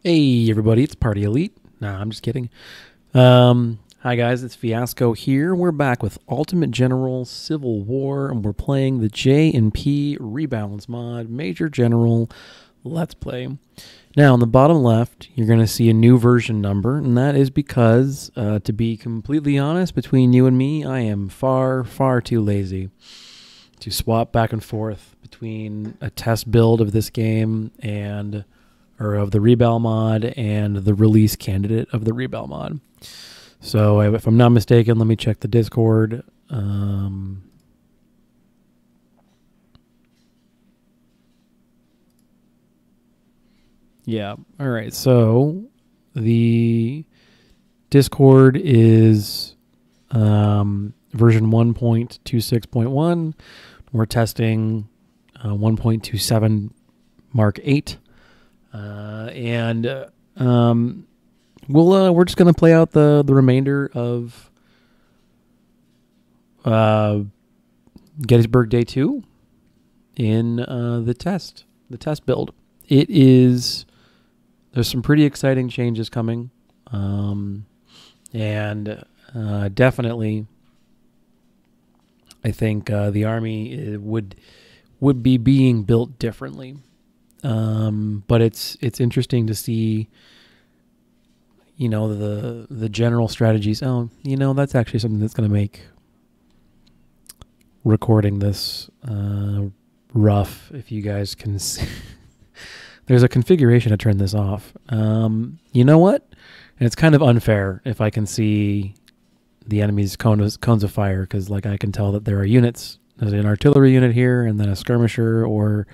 Hey everybody, it's Party Elite. Nah, I'm just kidding. Hi guys, it's Fiasco here. We're back with Ultimate General Civil War, and we're playing the J&P Rebalance Mod, Major General Let's Play. Now, on the bottom left, you're going to see a new version number, and that is because, to be completely honest, between you and me, I am far, far too lazy to swap back and forth between a test build of this game or of the Rebel mod and the release candidate of the Rebel mod. So if I'm not mistaken, let me check the Discord. Yeah. All right. So the Discord is version 1.26.1. We're testing 1.27 Mark 8. We're just gonna play out the remainder of Gettysburg Day 2 in the test build. There's some pretty exciting changes coming, definitely I think the army would be being built differently. But it's interesting to see, the general strategies. Oh, that's actually something that's going to make recording this rough. If you guys can see, there's a configuration to turn this off. You know what? And it's kind of unfair if I can see the enemy's cones of fire, because like I can tell that there are units. There's an artillery unit here, and then a skirmisher or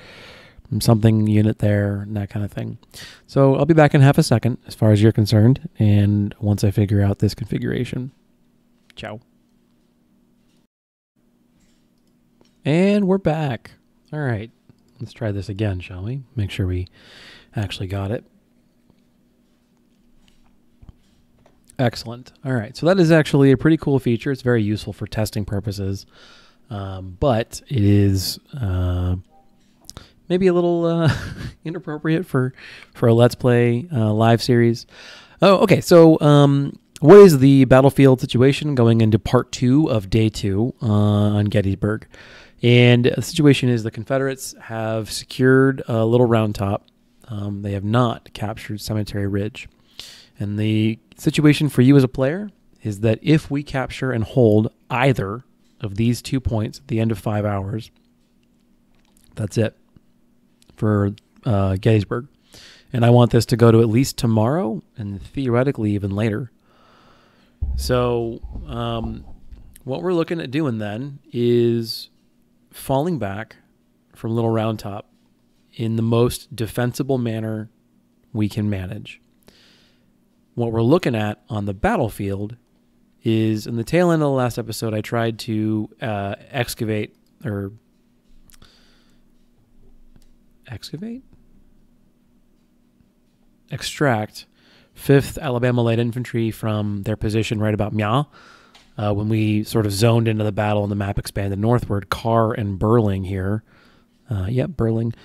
something unit there, and that kind of thing. So I'll be back in half a second as far as you're concerned, and once I figure out this configuration. Ciao. And we're back. All right, let's try this again, shall we? Make sure we actually got it. Excellent. All right, so that is actually a pretty cool feature. It's very useful for testing purposes, but it is maybe a little inappropriate for a Let's Play live series. Oh, okay. So what is the battlefield situation going into part 2 of day 2 on Gettysburg? And the situation is the Confederates have secured Little Round Top. They have not captured Cemetery Ridge. And the situation for you as a player is that if we capture and hold either of these 2 points at the end of 5 hours, that's it for Gettysburg. And I want this to go to at least tomorrow and theoretically even later. So what we're looking at doing then is falling back from Little Round Top in the most defensible manner we can manage. What we're looking at on the battlefield is, in the tail end of the last episode, I tried to extract 5th Alabama Light Infantry from their position right about Mya. When we sort of zoned into the battle and the map expanded northward, Carr and Burling here. Burling.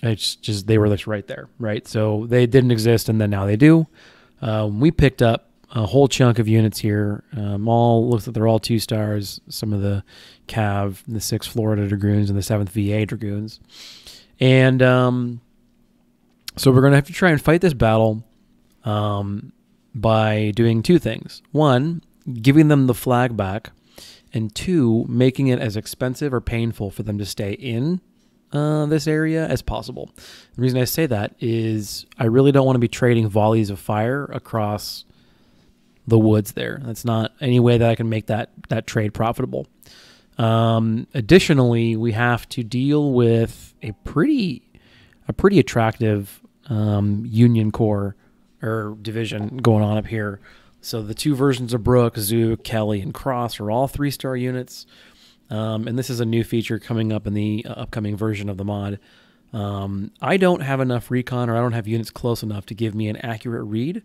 It's just, they were just right there, right? So they didn't exist, and then now they do. We picked up a whole chunk of units here. Looks like they're all 2 stars. Some of the Cav, the 6th Florida Dragoons, and the 7th VA Dragoons. And so we're going to have to try and fight this battle by doing 2 things. 1, giving them the flag back, and 2, making it as expensive or painful for them to stay in this area as possible. The reason I say that is I really don't want to be trading volleys of fire across the woods there. That's not any way that I can make that trade profitable. Additionally, we have to deal with a pretty attractive Union Corps or division going on up here. So the 2 versions of Brooke, Zook, Kelly, and Cross are all 3-star units. And this is a new feature coming up in the upcoming version of the mod. I don't have enough recon, or I don't have units close enough to give me an accurate read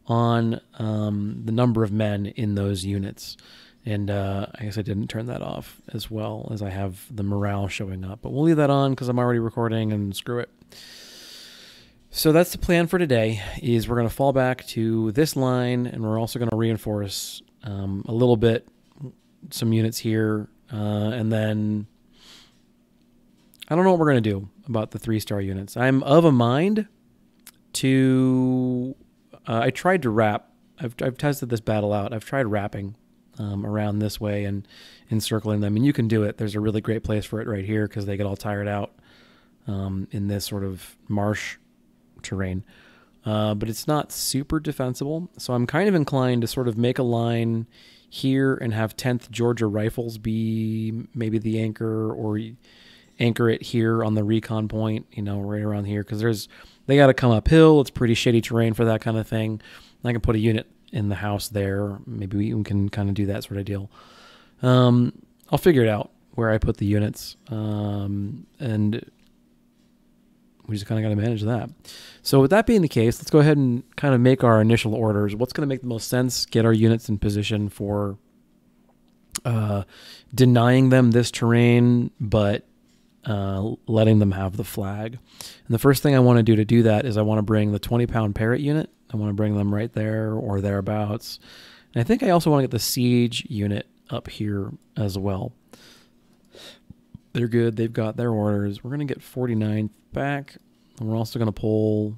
on the number of men in those units. And I guess I didn't turn that off as well as I have the morale showing up. But we'll leave that on because I'm already recording, and screw it. So that's the plan for today, is we're going to fall back to this line, and we're also going to reinforce a little bit, some units here, and then I don't know what we're going to do about the 3-star units. I'm of a mind to, I tried to wrap, I've tested this battle out. I've tried wrapping around this way and encircling them, and you can do it. There's a really great place for it right here because they get all tired out in this sort of marsh terrain, but it's not super defensible. So I'm kind of inclined to sort of make a line here and have 10th Georgia Rifles be maybe the anchor, or anchor it here on the recon point, you know, right around here, because they got to come uphill. It's pretty shady terrain for that kind of thing. I can put a unit in the house there. Maybe we can kind of do that sort of deal. I'll figure it out where I put the units, and we just kind of got to manage that. So with that being the case, let's go ahead and kind of make our initial orders. What's going to make the most sense? Get our units in position for denying them this terrain, but letting them have the flag. And the first thing I want to do that is I want to bring the 20-pound Parrott unit. I want to bring them right there or thereabouts. And I think I also want to get the siege unit up here as well. They're good. They've got their orders. We're going to get 49th back. And we're also going to pull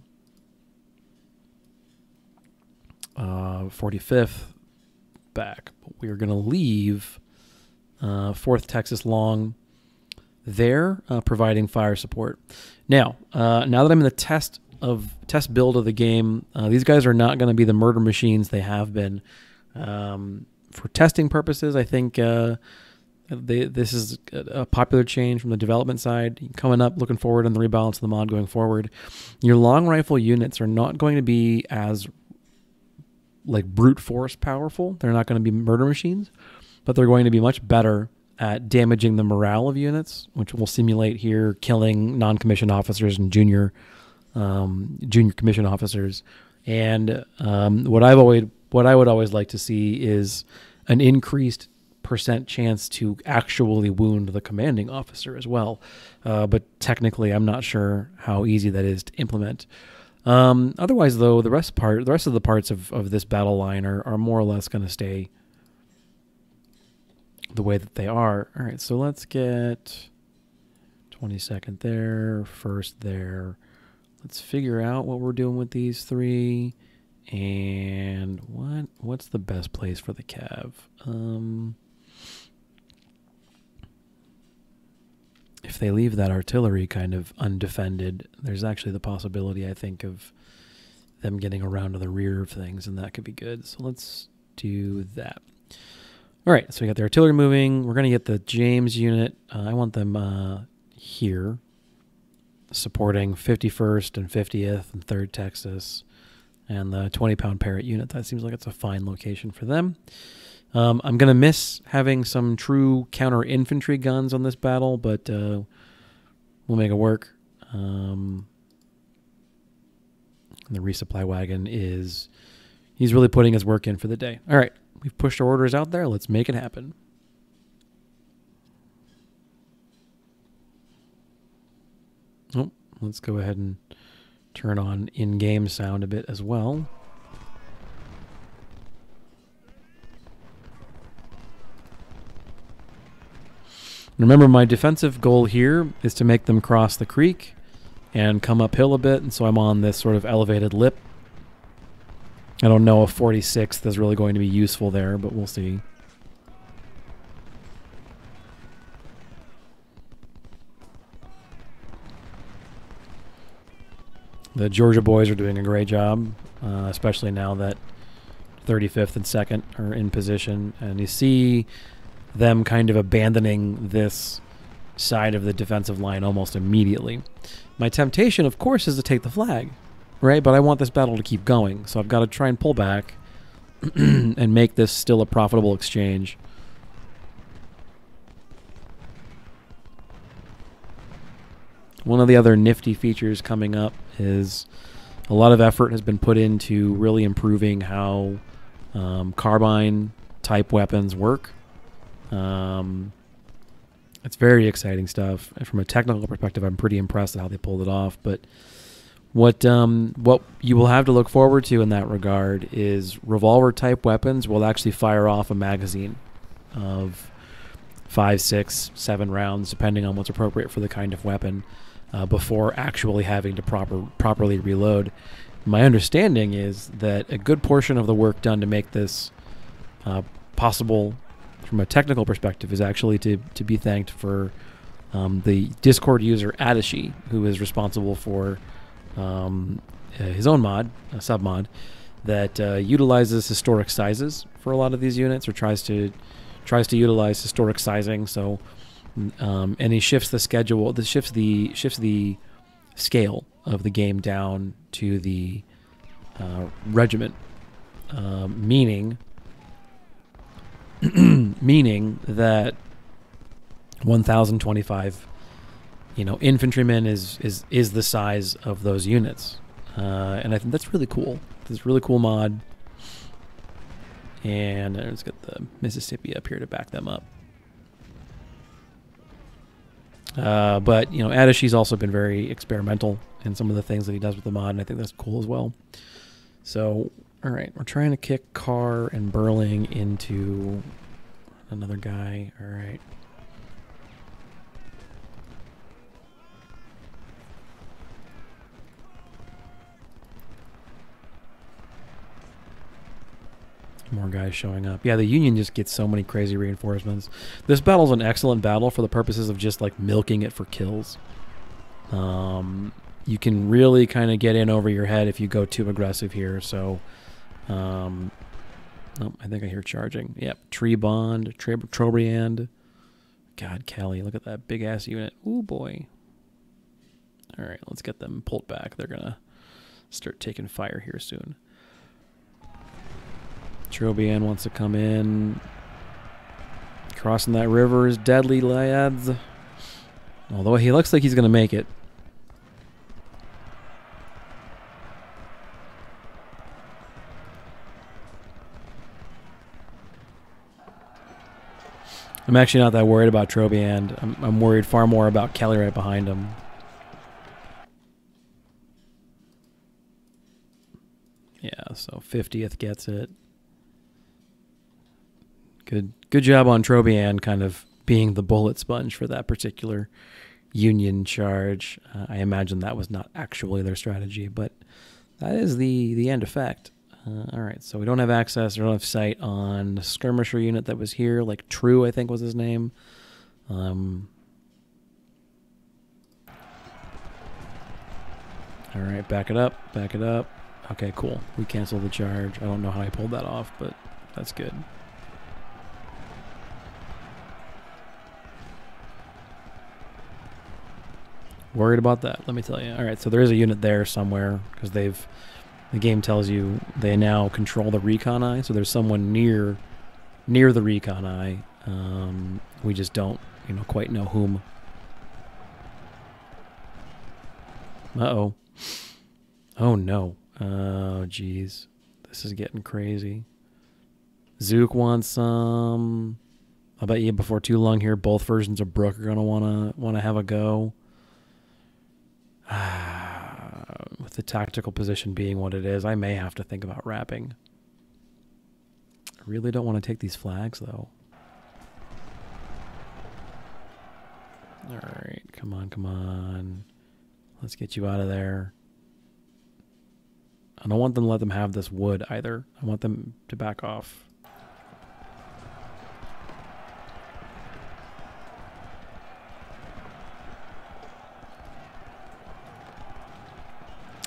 45th back. But we are going to leave 4th Texas Long there, providing fire support. Now that I'm in the test build of the game, these guys are not going to be the murder machines they have been. For testing purposes, I think this is a popular change from the development side. Coming up, looking forward on the rebalance of the mod going forward, your long rifle units are not going to be as like brute force powerful. They're not going to be murder machines, but they're going to be much better at damaging the morale of units, which will simulate here killing non-commissioned officers and junior commissioned officers. And what I would always like to see is an increased % chance to actually wound the commanding officer as well. But technically, I'm not sure how easy that is to implement. Otherwise, though, the rest of the parts of this battle line are more or less going to stay the way that they are. All right, so let's get 22nd there, 1st there. Let's figure out what we're doing with these 3. And what's the best place for the cav? If they leave that artillery kind of undefended, there's actually the possibility, I think, of them getting around to the rear of things, and that could be good. So let's do that. All right, so we got the artillery moving. We're going to get the James unit. I want them here, supporting 51st and 50th and 3rd Texas, and the 20-pound Parrott unit. That seems like it's a fine location for them. I'm going to miss having some true counter-infantry guns on this battle, but we'll make it work. The resupply wagon he's really putting his work in for the day. All right, we've pushed our orders out there. Let's make it happen. Oh, let's go ahead and turn on in-game sound a bit as well. Remember, my defensive goal here is to make them cross the creek and come uphill a bit, and so I'm on this sort of elevated lip. I don't know if 46th is really going to be useful there, but we'll see. The Georgia boys are doing a great job, especially now that 35th and 2nd are in position, and you see them kind of abandoning this side of the defensive line almost immediately. My temptation, of course, is to take the flag, right? But I want this battle to keep going, so I've got to try and pull back and make this still a profitable exchange. One of the other nifty features coming up is a lot of effort has been put into really improving how carbine-type weapons work. It's very exciting stuff. And from a technical perspective, I'm pretty impressed at how they pulled it off. But What you will have to look forward to in that regard is revolver type weapons will actually fire off a magazine of 5, 6, 7 rounds, depending on what's appropriate for the kind of weapon, before actually having to properly reload. My understanding is that a good portion of the work done to make this possible from a technical perspective is actually to be thanked for the Discord user Adashi, who is responsible for his own mod, a sub-mod, that utilizes historic sizes for a lot of these units, or tries to utilize historic sizing. So, and he shifts the schedule. This shifts the scale of the game down to the regiment, meaning that 1,025, infantrymen is the size of those units, and I think that's really cool. It's a really cool mod. And let's get the Mississippi up here to back them up. But, Adashi's also been very experimental in some of the things that he does with the mod, and I think that's cool as well. So, all right, we're trying to kick Carr and Burling into another guy. All right. More guys showing up. Yeah, the Union just gets so many crazy reinforcements. This battle's an excellent battle for the purposes of just like milking it for kills. You can really kind of get in over your head if you go too aggressive here. So, oh, I think I hear charging. Yep, Trobriand. God, Kelly, look at that big ass unit. Ooh boy. All right, let's get them pulled back. They're gonna start taking fire here soon. Trobriand wants to come in. Crossing that river is deadly, lads. Although he looks like he's going to make it. I'm actually not that worried about Trobriand. I'm worried far more about Kelly right behind him. Yeah, so 50th gets it. Good job on Trobriand kind of being the bullet sponge for that particular Union charge. I imagine that was not actually their strategy, but that is the end effect. All right, so we don't have access, we don't have sight on the skirmisher unit that was here, like True, I think was his name. All right, back it up, back it up. Okay, cool. We canceled the charge. I don't know how I pulled that off, but that's good. Worried about that, let me tell you. All right, so there is a unit there somewhere because the game tells you they now control the recon eye. So there's someone near the recon eye. We just don't, quite know whom. Uh-oh. Oh no. Oh geez, this is getting crazy. Zook wants some. I bet you before too long here, both versions of Brook are gonna wanna have a go. With the tactical position being what it is, I may have to think about wrapping. I really don't want to take these flags, though. All right, come on, come on. Let's get you out of there. I don't want them to let them have this wood either. I want them to back off.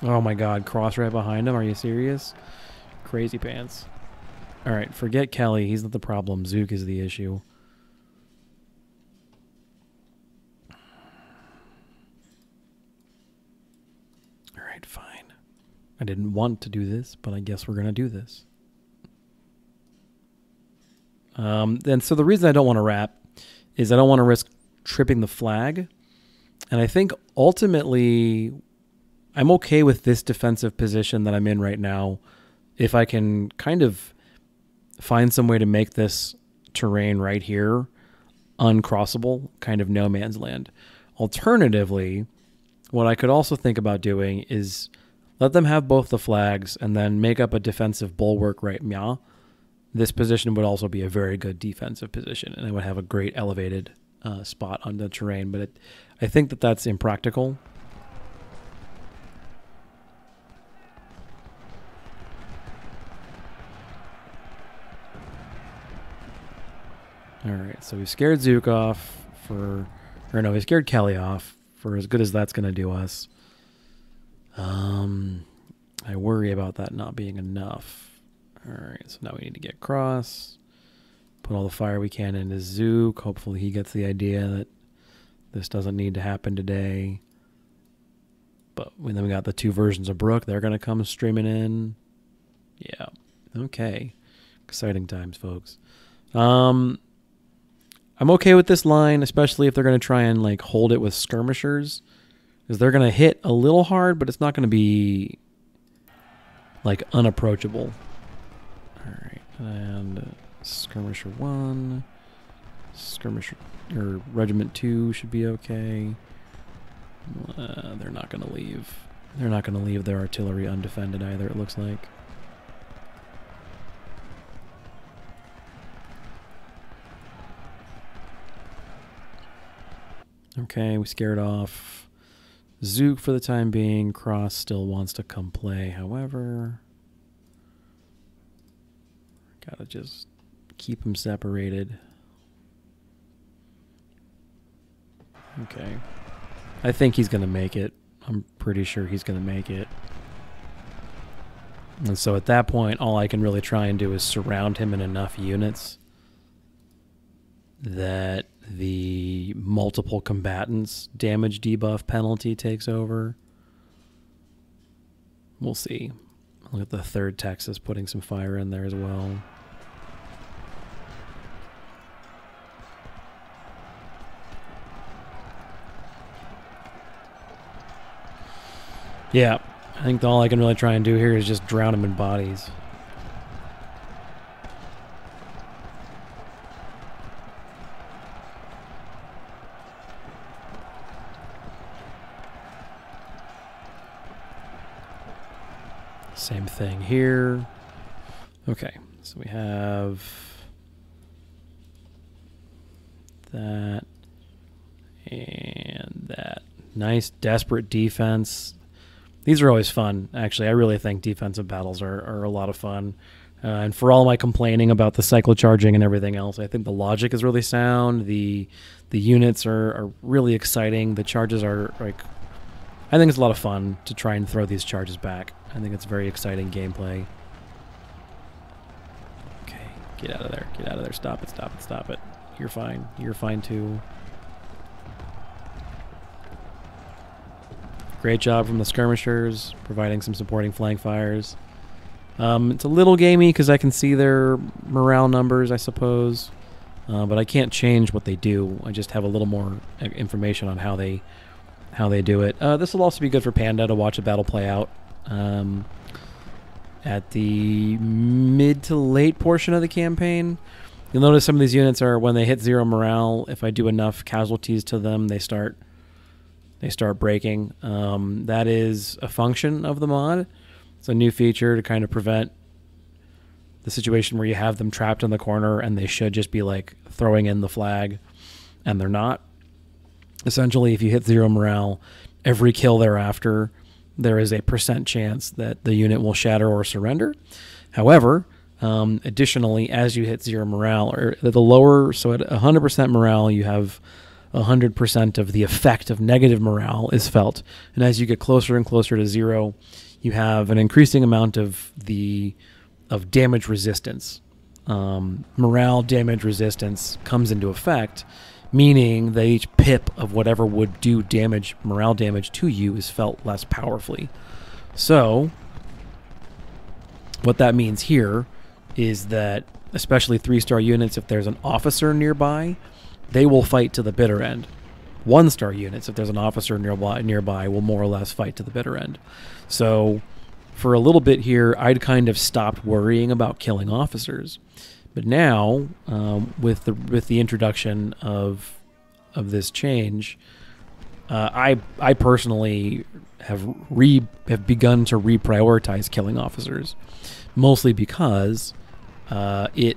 Oh my god, cross right behind him. Are you serious? Crazy pants. Alright, forget Kelly. He's not the problem. Zook is the issue. Alright, fine. I didn't want to do this, but I guess we're going to do this. And so the reason I don't want to wrap is I don't want to risk tripping the flag. And I think ultimately I'm okay with this defensive position that I'm in right now if I can kind of find some way to make this terrain right here uncrossable, kind of no man's land. Alternatively, what I could also think about doing is let them have both the flags and then make up a defensive bulwark right meow. This position would also be a very good defensive position, and it would have a great elevated spot on the terrain. But I think that that's impractical. All right, so we scared Zook off we scared Kelly off for as good as that's going to do us. I worry about that not being enough. All right, so now we need to get cross, put all the fire we can into Zook. Hopefully he gets the idea that this doesn't need to happen today. But then we got the 2 versions of Brook. They're going to come streaming in. Yeah, okay. Exciting times, folks. I'm okay with this line, especially if they're going to try and like hold it with skirmishers, because they're going to hit a little hard, but it's not going to be like unapproachable. All right, and skirmisher 1, skirmisher or regiment 2 should be okay. They're not going to leave. They're not going to leave their artillery undefended either, it looks like. Okay, we scared off Zook for the time being. Cross still wants to come play, however. Gotta just keep them separated. Okay. I think he's going to make it. I'm pretty sure he's going to make it. And so at that point, all I can really try and do is surround him in enough units that the multiple combatants damage debuff penalty takes over. We'll see. Look at the 3rd Texas putting some fire in there as well. Yeah, I think all I can really try and do here is just drown them in bodies. Same thing here. Okay, so we have that and that. Nice, desperate defense. These are always fun, actually. I really think defensive battles are a lot of fun. And for all my complaining about the cyclocharging and everything else, I think the logic is really sound. The units are really exciting. The charges are like... I think it's a lot of fun to try and throw these charges back. I think it's very exciting gameplay. Okay, get out of there. Get out of there. Stop it, stop it, stop it. You're fine. You're fine too. Great job from the skirmishers, providing some supporting flank fires. It's a little gamey because I can see their morale numbers, I suppose. But I can't change what they do. I just have a little more information on how they do it. This will also be good for Panda to watch a battle play out at the mid to late portion of the campaign. You'll notice some of these units are, when they hit 0 morale, if I do enough casualties to them, they start breaking. That is a function of the mod. It's a new feature to kind of prevent the situation where you have them trapped in the corner and they should just be like throwing in the flag and they're not. Essentially, if you hit 0 morale, every kill thereafter, there is a % chance that the unit will shatter or surrender. However, additionally, as you hit 0 morale, or the lower, so at 100% morale, you have 100% of the effect of negative morale is felt. And as you get closer and closer to 0, you have an increasing amount of damage resistance. Morale damage resistance comes into effect, meaning that each pip of whatever would do damage, morale damage to you, is felt less powerfully. So what that means here is that, especially 3-star units, if there's an officer nearby, they will fight to the bitter end. 1-star units, if there's an officer nearby, will more or less fight to the bitter end. So for a little bit here, I'd kind of stopped worrying about killing officers. But now, with the introduction of this change, I personally have begun to reprioritize killing officers, mostly because it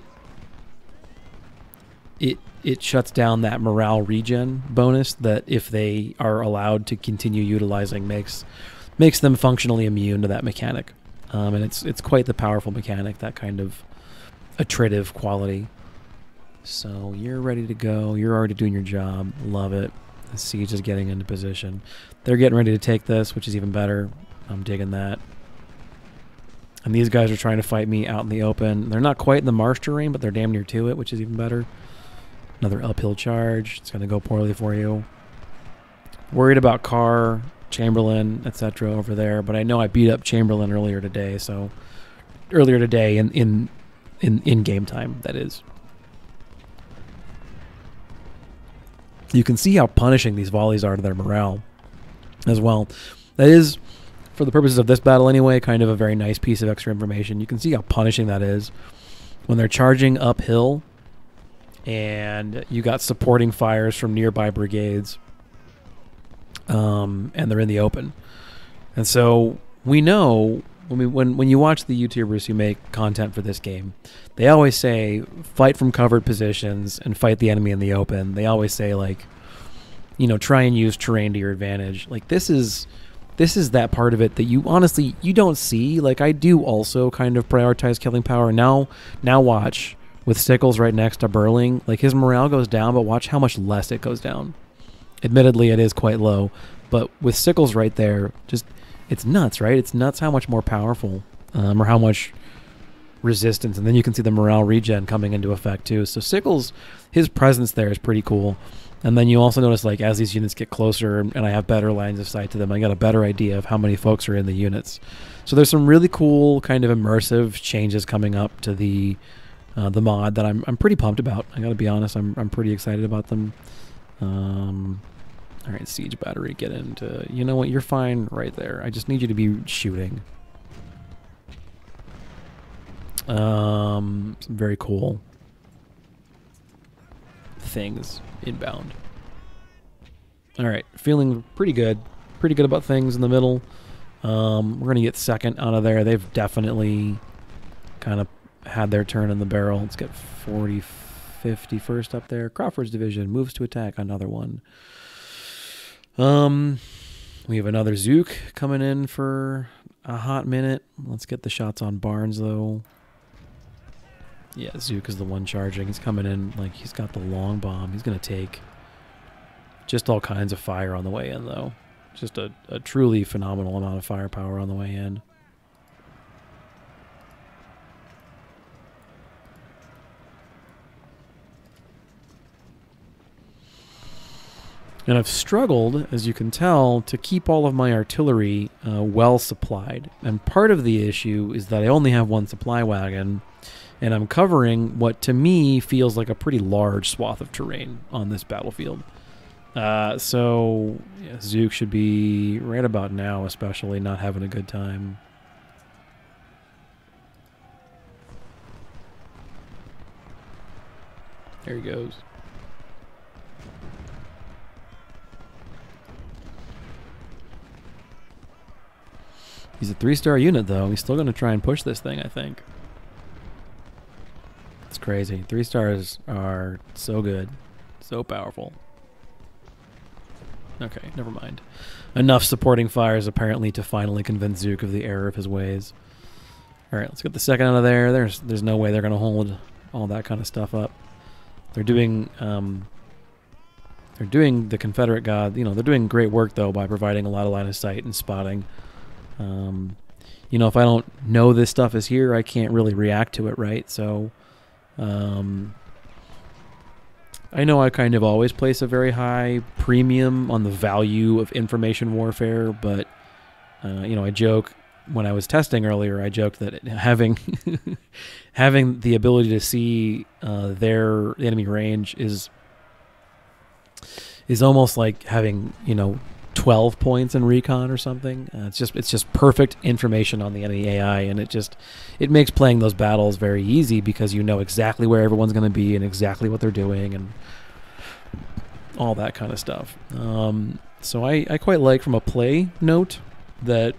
shuts down that morale regen bonus that, if they are allowed to continue utilizing, makes them functionally immune to that mechanic. And it's quite the powerful mechanic, that kind of attritive quality. So you're ready to go. You're already doing your job. Love it. The siege is getting into position. They're getting ready to take this, which is even better. I'm digging that. And these guys are trying to fight me out in the open. They're not quite in the marsh terrain, but they're damn near to it, which is even better. Another uphill charge. It's going to go poorly for you. Worried about Carr, Chamberlain, etc. over there, but I know I beat up Chamberlain earlier today, so earlier today in game time, that is. You can see how punishing these volleys are to their morale as well. That is, for the purposes of this battle anyway, kind of a very nice piece of extra information. You can see how punishing that is when they're charging uphill and you got supporting fires from nearby brigades, and they're in the open. And so we know, when you watch the YouTubers who make content for this game, they always say fight from covered positions and fight the enemy in the open. They always say, like, you know, try and use terrain to your advantage. Like, this is that part of it that you honestly you don't see. Like, I do also kind of prioritize killing power. Now watch, with Sickles right next to Burling, like, his morale goes down, but watch how much less it goes down. Admittedly, it is quite low, but with Sickles right there, just, it's nuts, right? It's nuts how much more powerful, or how much resistance, and then you can see the morale regen coming into effect too. So Sickles, his presence there is pretty cool. And then you also notice, like, as these units get closer and I have better lines of sight to them, I got a better idea of how many folks are in the units. So there's some really cool kind of immersive changes coming up to the mod that I'm pretty pumped about. I gotta be honest, I'm pretty excited about them. All right, siege battery, get into. You know what? You're fine right there. I just need you to be shooting. Some very cool things inbound. All right, feeling pretty good about things in the middle. We're gonna get second out of there. They've definitely kind of had their turn in the barrel. Let's get 40, 50 first up there. Crawford's division moves to attack another one. We have another Zook coming in for a hot minute. Let's get the shots on Barnes, though. Yeah, Zook is the one charging. He's coming in like he's got the long bomb. He's going to take just all kinds of fire on the way in, though. Just a truly phenomenal amount of firepower on the way in. And I've struggled, as you can tell, to keep all of my artillery well supplied. And part of the issue is that I only have one supply wagon, and I'm covering what to me feels like a pretty large swath of terrain on this battlefield. So yeah, Zook should be right about now, especially not having a good time. There he goes. He's a 3-star unit, though. He's still going to try and push this thing, I think. It's crazy. 3 stars are so good. So powerful. Okay, never mind. Enough supporting fires, apparently, to finally convince Zook of the error of his ways. Alright, let's get the second out of there. There's no way they're going to hold all that kind of stuff up. They're doing the Confederate God. You know, they're doing great work, though, by providing a lot of line of sight and spotting. You know, if I don't know this stuff is here, I can't really react to it, right? So, I know I kind of always place a very high premium on the value of information warfare, but, you know, I joke, when I was testing earlier, I joked that having having the ability to see their enemy range is almost like having, you know, 12 points in recon or something. It's just perfect information on the enemy AI, and it makes playing those battles very easy because you know exactly where everyone's going to be and exactly what they're doing and all that kind of stuff. So I quite like, from a play note, that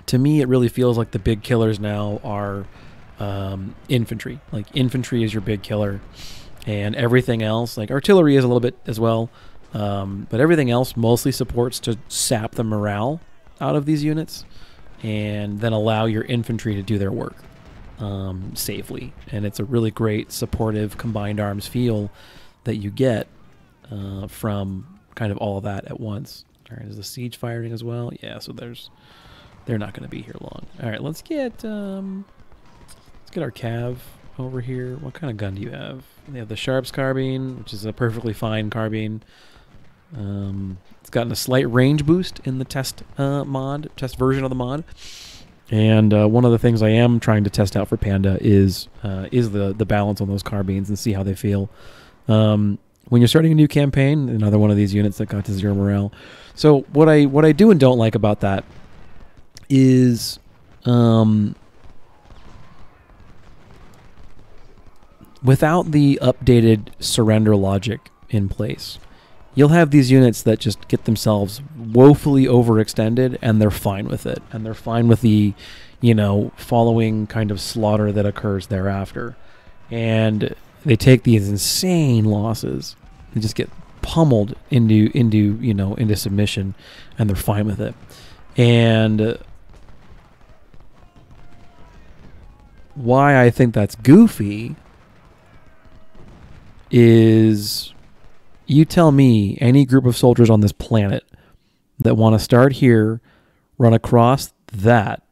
to me it really feels like the big killers now are infantry. Like, infantry is your big killer, and everything else, like artillery is a little bit as well, but everything else mostly supports to sap the morale out of these units and then allow your infantry to do their work safely. And it's a really great supportive combined arms feel that you get from kind of all of that at once. All right, is the siege firing as well? Yeah, so they're not going to be here long. All right, let's get our cav over here. What kind of gun do you have? They have the Sharps carbine, which is a perfectly fine carbine. It's gotten a slight range boost in the test version of the mod. And one of the things I am trying to test out for Panda is the balance on those carbines and see how they feel. When you're starting a new campaign, another one of these units that got to 0 morale. So what I do and don't like about that is without the updated surrender logic in place, you'll have these units that just get themselves woefully overextended, and they're fine with it. And they're fine with the, following kind of slaughter that occurs thereafter. And they take these insane losses. They just get pummeled into submission, and they're fine with it. And why I think that's goofy is, you tell me any group of soldiers on this planet that want to start here, run across that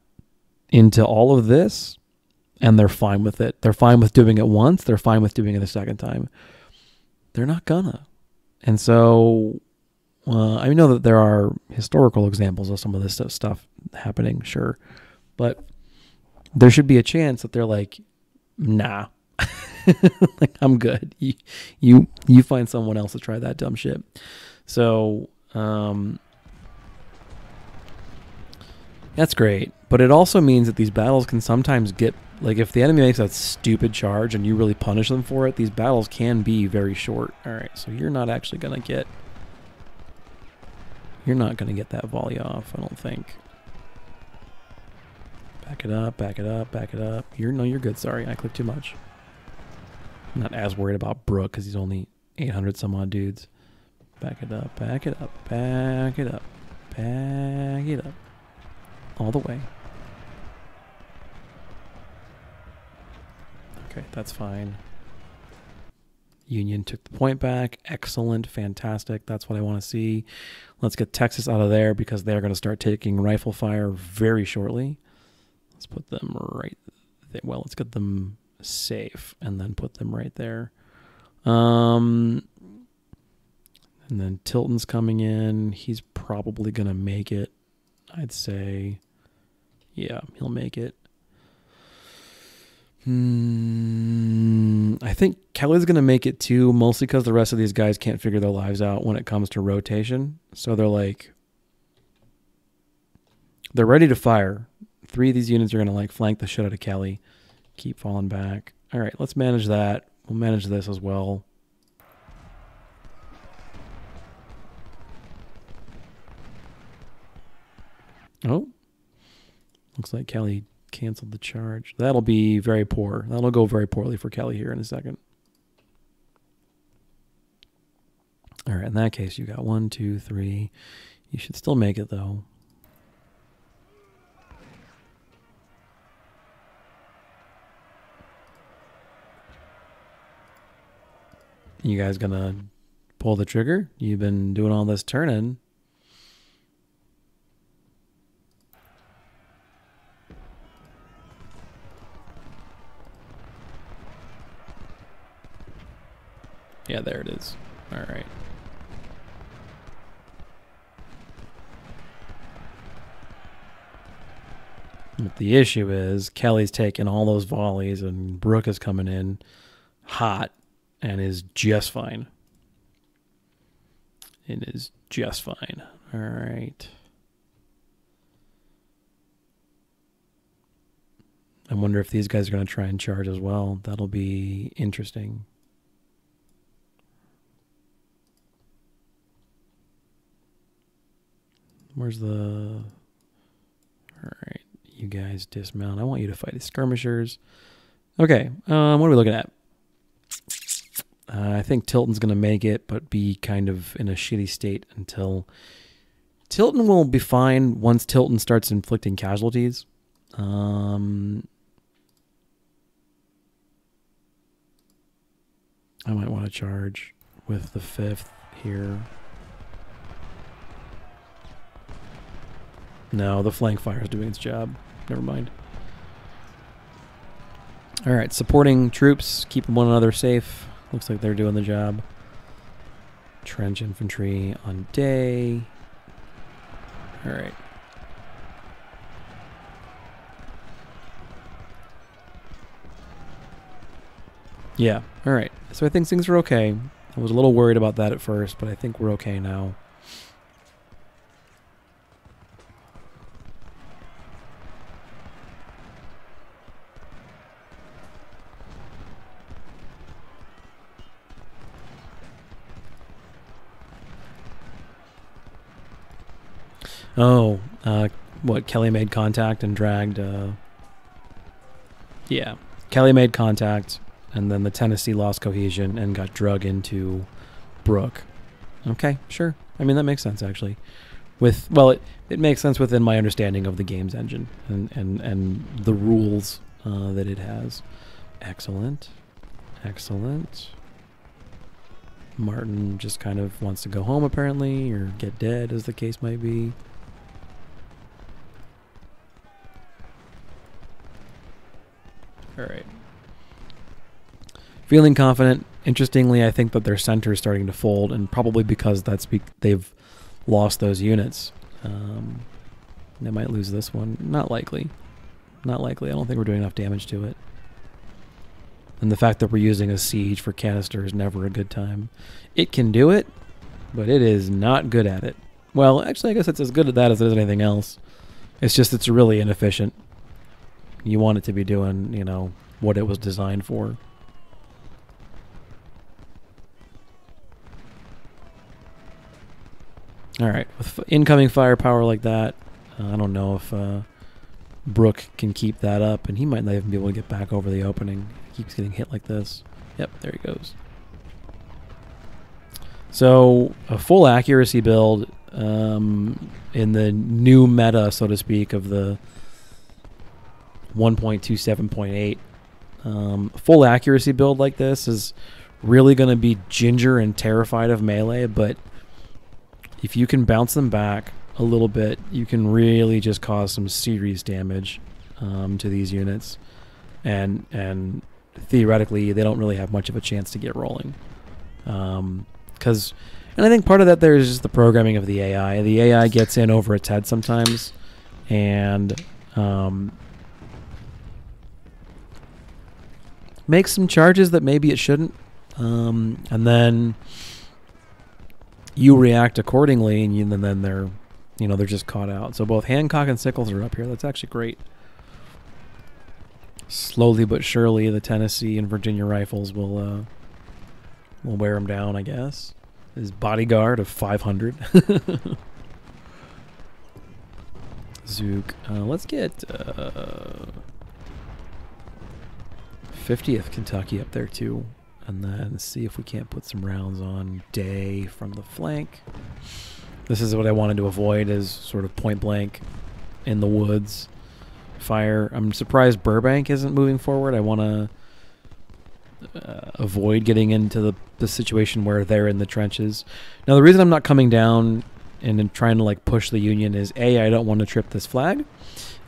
into all of this, and they're fine with it. They're fine with doing it once. They're fine with doing it a second time. They're not gonna. And so I know that there are historical examples of some of this stuff happening, sure. But there should be a chance that they're like, nah. Like, I'm good. You find someone else to try that dumb shit. So that's great. But it also means that these battles can sometimes get, like, if the enemy makes that stupid charge and you really punish them for it, these battles can be very short. All right, so you're not actually going to get... You're not going to get that volley off, I don't think. Back it up, back it up, back it up. You're good. Sorry, I clicked too much. I'm not as worried about Brooke because he's only 800 some odd dudes. Back it up, back it up, back it up, back it up. All the way. Okay, that's fine. Union took the point back. Excellent, fantastic. That's what I want to see. Let's get Texas out of there because they're going to start taking rifle fire very shortly. Let's put them right there. Well, let's get them safe and then put them right there. And then Tilton's coming in. He's probably going to make it, I'd say. Yeah, he'll make it. I think Kelly's going to make it too, mostly because the rest of these guys can't figure their lives out when it comes to rotation. So they're like, they're ready to fire. 3 of these units are going to like flank the shit out of Kelly. Keep falling back. All right, let's manage that. We'll manage this as well. Oh, looks like Kelly canceled the charge. That'll be very poor. That'll go very poorly for Kelly here in a second. All right, in that case, you got 1, 2, 3. You should still make it, though. You guys gonna pull the trigger? You've been doing all this turning. Yeah, there it is. All right. But the issue is Kelly's taking all those volleys and Brooke is coming in hot and is just fine. It is just fine. All right. I wonder if these guys are going to try and charge as well. That'll be interesting. Where's the... All right, you guys dismount. I want you to fight the skirmishers. Okay, what are we looking at? I think Tilton's going to make it, but be kind of in a shitty state until... Tilton will be fine once Tilton starts inflicting casualties. I might want to charge with the 5th here. No, the flank fire is doing its job. Never mind. All right, supporting troops, keeping one another safe. Looks like they're doing the job. Trench infantry on day. All right. Yeah, all right. So I think things are okay. I was a little worried about that at first, but I think we're okay now. Oh, what, Kelly made contact and dragged, yeah. Kelly made contact, and then the Tennessee lost cohesion and got drug into Brooke. Okay, sure. I mean, that makes sense, actually. Well, it makes sense within my understanding of the game's engine and the rules that it has. Excellent. Excellent. Martin just kind of wants to go home, apparently, or get dead, as the case might be. All right. Feeling confident. Interestingly, I think that their center is starting to fold, and probably because they've lost those units. They might lose this one. Not likely. Not likely. I don't think we're doing enough damage to it. And the fact that we're using a siege for canister is never a good time. It can do it, but it is not good at it. Well, actually, I guess it's as good at that as it is anything else. It's just it's really inefficient. You want it to be doing, you know, what it was designed for. All right, with incoming firepower like that, I don't know if Brooke can keep that up, and he might not even be able to get back over the opening. He keeps getting hit like this. Yep, there he goes. So a full accuracy build in the new meta, so to speak, of the 1.27.8. Full accuracy build like this is really going to be ginger and terrified of melee, but if you can bounce them back a little bit, you can really just cause some serious damage to these units, and theoretically they don't really have much of a chance to get rolling. And I think part of that there is just the programming of the AI. The AI gets in over its head sometimes, and makes some charges that maybe it shouldn't, and then you react accordingly, and then they're just caught out. So both Hancock and Sickles are up here. That's actually great. Slowly but surely, the Tennessee and Virginia rifles will wear him down, I guess. His bodyguard of 500. Zook. Let's get 50th Kentucky up there too, and then see if we can't put some rounds on Day from the flank. This is what I wanted to avoid, is sort of point blank in the woods fire. I'm surprised Burbank isn't moving forward. I want to avoid getting into the situation where they're in the trenches. Now, the reason I'm not coming down and trying to like push the Union is A, I don't want to trip this flag,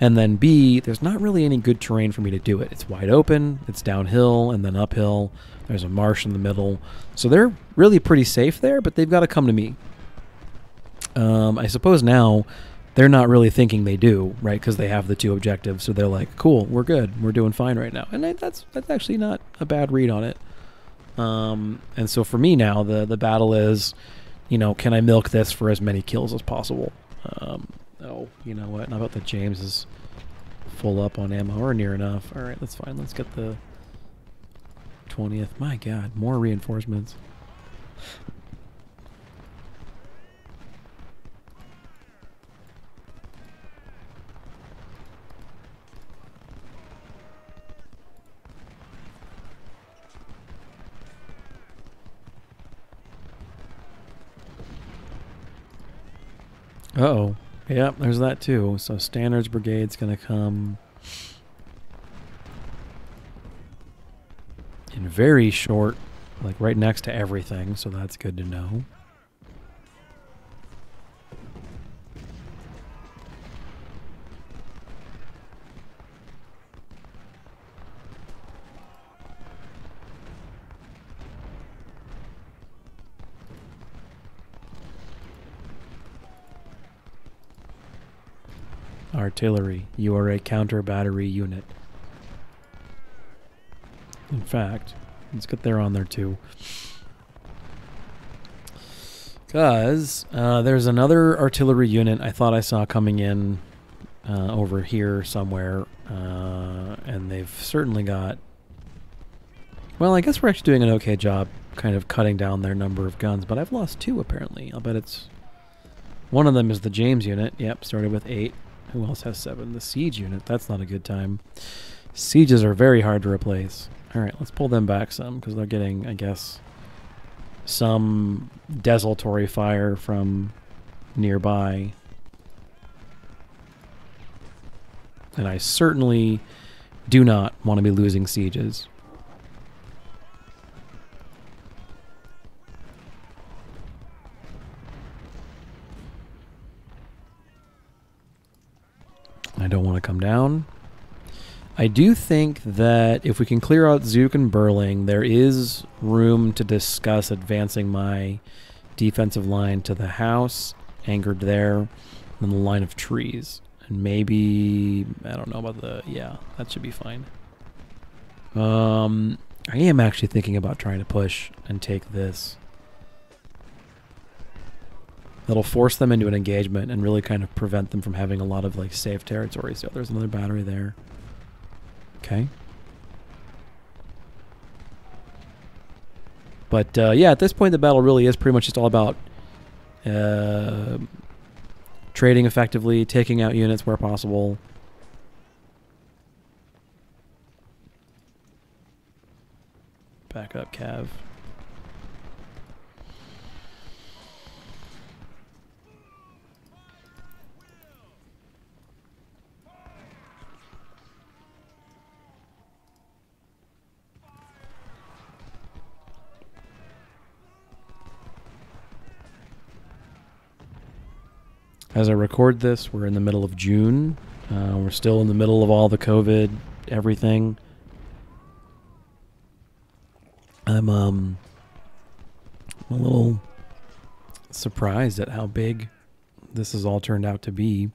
and then B, there's not really any good terrain for me to do it. It's wide open, it's downhill and then uphill. There's a marsh in the middle, so they're really pretty safe there, but they've got to come to me. I suppose now they're not really thinking they do, right? Because they have the two objectives, so they're like, cool, we're good, we're doing fine right now. And that's actually not a bad read on it. And so for me now, the battle is, can I milk this for as many kills as possible? Oh, you know what? Not about the James is full up on ammo, or near enough. All right, that's fine. Let's get the 20th. My God, more reinforcements. Uh-oh. Yep, there's that too. So Standards Brigade's going to come in very short, like right next to everything, so that's good to know. Artillery, you are a counter battery unit. In fact, let's get there on there too. Because there's another artillery unit I thought I saw coming in over here somewhere. And they've certainly got... Well, I guess we're actually doing an okay job kind of cutting down their number of guns. But I've lost 2 apparently. I'll bet it's... One of them is the James unit. Yep, started with 8. Who else has 7? The Siege unit. That's not a good time. Sieges are very hard to replace. Alright, let's pull them back some, because they're getting, I guess, some desultory fire from nearby. And I certainly do not want to be losing sieges. I don't want to come down. I do think that if we can clear out Zook and Burling, there is room to discuss advancing my defensive line to the house, anchored there, and the line of trees. And maybe, I don't know about the, yeah, that should be fine. I am actually thinking about trying to push and take this. That'll force them into an engagement and really kind of prevent them from having a lot of like safe territory. So there's another battery there. Okay. But yeah, at this point the battle really is pretty much just all about trading effectively, taking out units where possible. Back up, Cav. As I record this, we're in the middle of June. We're still in the middle of all the COVID, everything. I'm a little surprised at how big this has all turned out to be.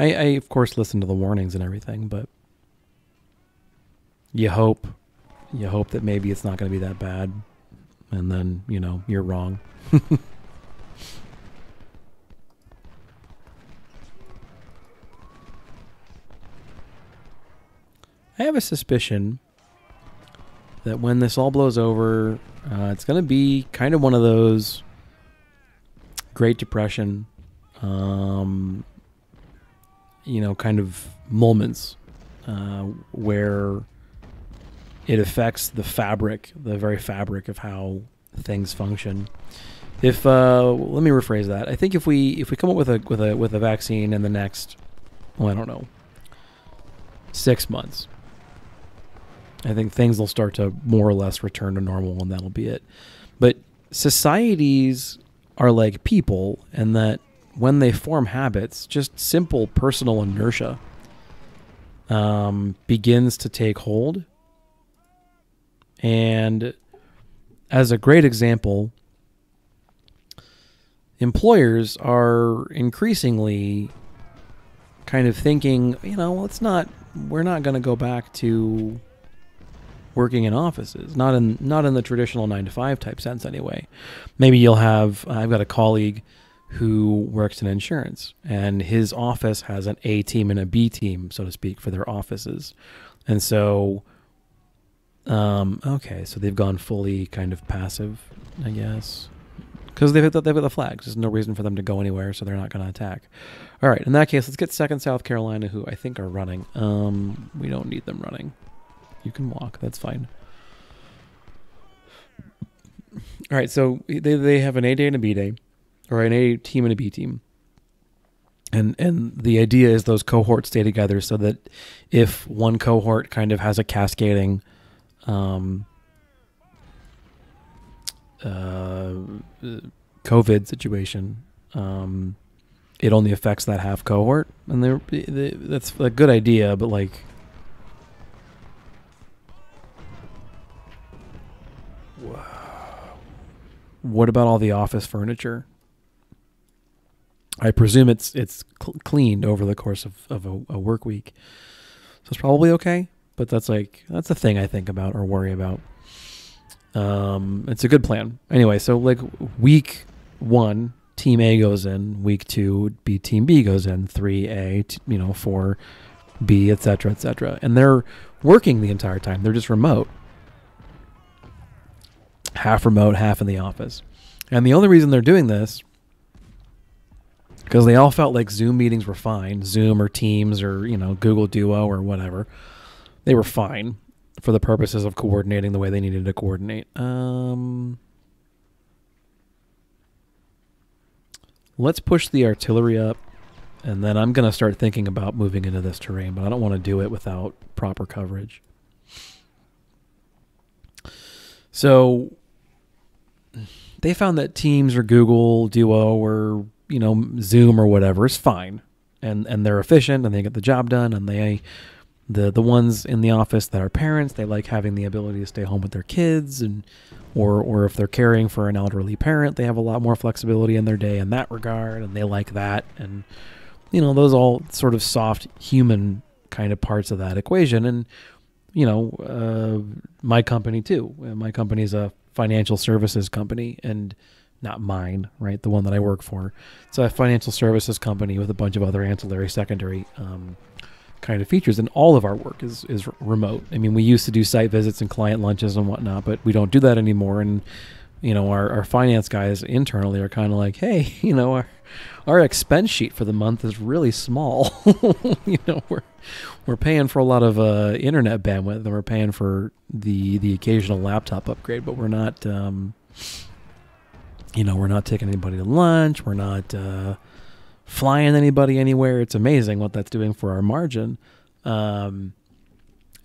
I of course listen to the warnings and everything, but you hope that maybe it's not going to be that bad, and then, you know, you're wrong. I have a suspicion that when this all blows over, it's going to be kind of one of those Great Depression, you know, kind of moments where it affects the fabric, the very fabric of how things function. If let me rephrase that. I think if we come up with a vaccine in the next, well, I don't know, 6 months, I think things will start to more or less return to normal, and that'll be it. But societies are like people, and that when they form habits, just simple personal inertia begins to take hold. And as a great example, employers are increasingly kind of thinking, you know, we're not going to go back to working in offices, not in the traditional 9-to-5 type sense anyway. Maybe you'll have, I've got a colleague who works in insurance, and his office has an A team and a B team, so to speak, for their offices. And so, okay, so they've gone fully kind of passive, I guess, because they've got the flags. There's no reason for them to go anywhere, so they're not going to attack. All right, in that case, let's get 2nd South Carolina, who I think are running. We don't need them running. You can walk. That's fine. All right, so they have an A day and a B day, or an A team and a B team. And the idea is those cohorts stay together so that if one cohort kind of has a cascading COVID situation, it only affects that half cohort. And that's a good idea, but like, what about all the office furniture? I presume it's cleaned over the course of a work week, so it's probably okay. But that's a thing I think about or worry about. It's a good plan anyway. So like week 1, Team A goes in. Week 2, Team B goes in. 3A, 4 B, etc., etc. And they're working the entire time. They're just remote, half remote, half in the office. And the only reason they're doing this, because they all felt like Zoom meetings were fine, Zoom or Teams or, Google Duo or whatever. They were fine for the purposes of coordinating the way they needed to coordinate. Let's push the artillery up, and then I'm going to start thinking about moving into this terrain, but I don't want to do it without proper coverage. So they found that Teams or Google Duo or Zoom or whatever is fine, and they're efficient and they get the job done, and the ones in the office that are parents, they like having the ability to stay home with their kids, and or if they're caring for an elderly parent, they have a lot more flexibility in their day in that regard, and they like that. And those all sort of soft human kind of parts of that equation. And my company too. My company is a financial services company, and not mine, right? The one that I work for. It's a financial services company with a bunch of other ancillary, secondary kind of features, and all of our work is remote. I mean, we used to do site visits and client lunches and whatnot, but we don't do that anymore. And our finance guys internally are kind of like, hey, our expense sheet for the month is really small. We're paying for a lot of internet bandwidth, and we're paying for the occasional laptop upgrade, but we're not we're not taking anybody to lunch. We're not flying anybody anywhere. It's amazing what that's doing for our margin. All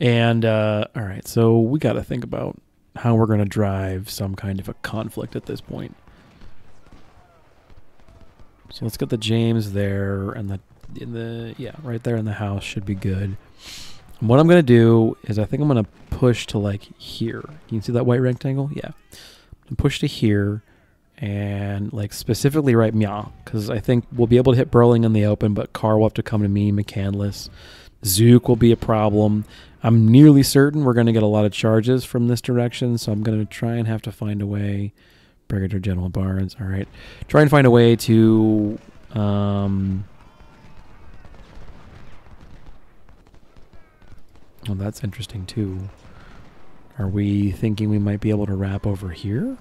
right, so we got to think about how we're going to drive some kind of a conflict at this point. So let's get the James there, and right there in the house should be good. And what I'm going to do is I think I'm going to push to like here. You can see that white rectangle? Yeah. I'm push to here. And like specifically right meow, because I think we'll be able to hit Burling in the open, but Carr will have to come to me, McCandless. Zook will be a problem. I'm nearly certain we're going to get a lot of charges from this direction, so I'm going to try and have to find a way. Brigadier General Barnes, all right. Try and find a way to oh, that's interesting too. Are we thinking we might be able to wrap over here?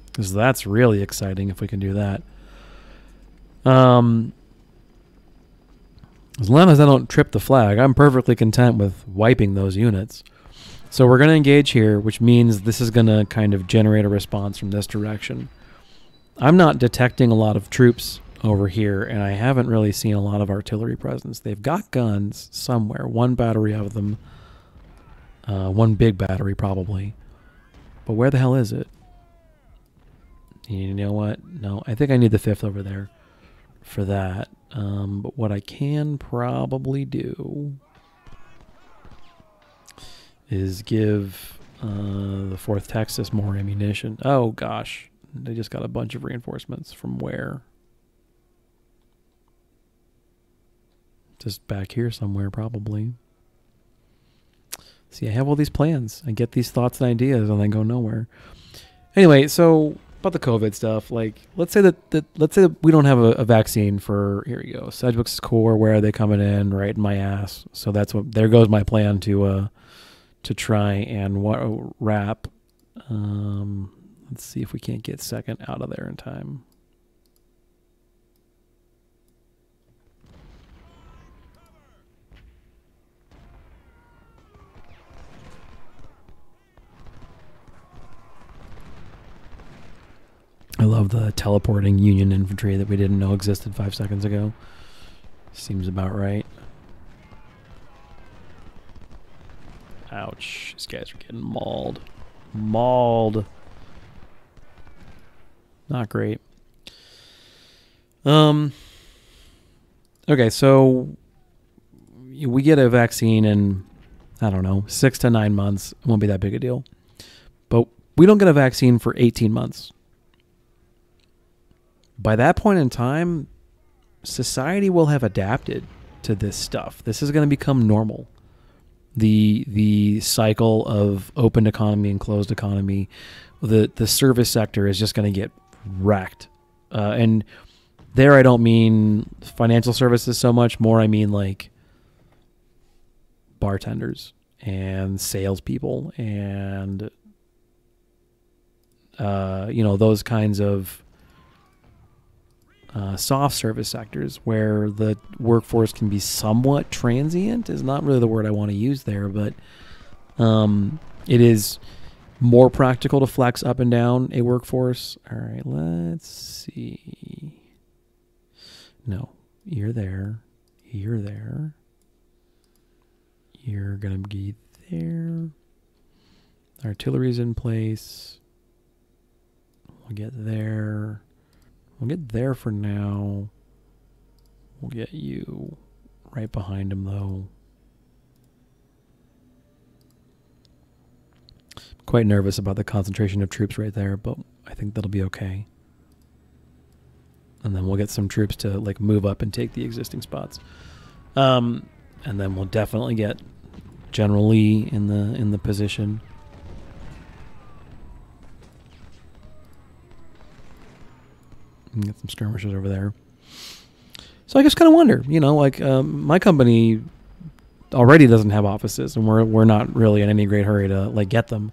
Because that's really exciting if we can do that. As long as I don't trip the flag, I'm perfectly content with wiping those units. So we're going to engage here, which means this is going to kind of generate a response from this direction. I'm not detecting a lot of troops over here, and I haven't really seen a lot of artillery presence. They've got guns somewhere, one battery of them, one big battery probably. But where the hell is it? You know what? No, I think I need the 5th over there for that. But what I can probably do is give the 4th Texas more ammunition. Oh, gosh. They just got a bunch of reinforcements from where? Just back here somewhere, probably. See, I have all these plans. I get these thoughts and ideas, and they go nowhere. Anyway, so about the COVID stuff, like let's say that we don't have a vaccine for, here we go, Sedgwick's Corps. Where are they coming in? Right in my ass. So there goes my plan to try and wrap. Let's see if we can't get 2nd out of there in time. I love the teleporting Union infantry that we didn't know existed 5 seconds ago. Seems about right. Ouch. These guys are getting mauled. Mauled. Not great. Okay, so we get a vaccine in, I don't know, 6 to 9 months. It won't be that big a deal. But we don't get a vaccine for 18 months. By that point in time, society will have adapted to this stuff. This is going to become normal. The cycle of open economy and closed economy, the service sector is just going to get wrecked. And there I don't mean financial services so much, more I mean like bartenders and salespeople and those kinds of soft service sectors where the workforce can be somewhat transient is not really the word I want to use there, but it is more practical to flex up and down a workforce. All right, let's see. No, you're there. You're there. You're going to be there. Artillery's in place. We'll get there. We'll get there for now. We'll get you right behind him, though. I'm quite nervous about the concentration of troops right there, but I think that'll be okay. And then we'll get some troops to like move up and take the existing spots. And then we'll definitely get General Lee in the position. And get some skirmishers over there. So I just kind of wonder, my company already doesn't have offices, and we're not really in any great hurry to like get them.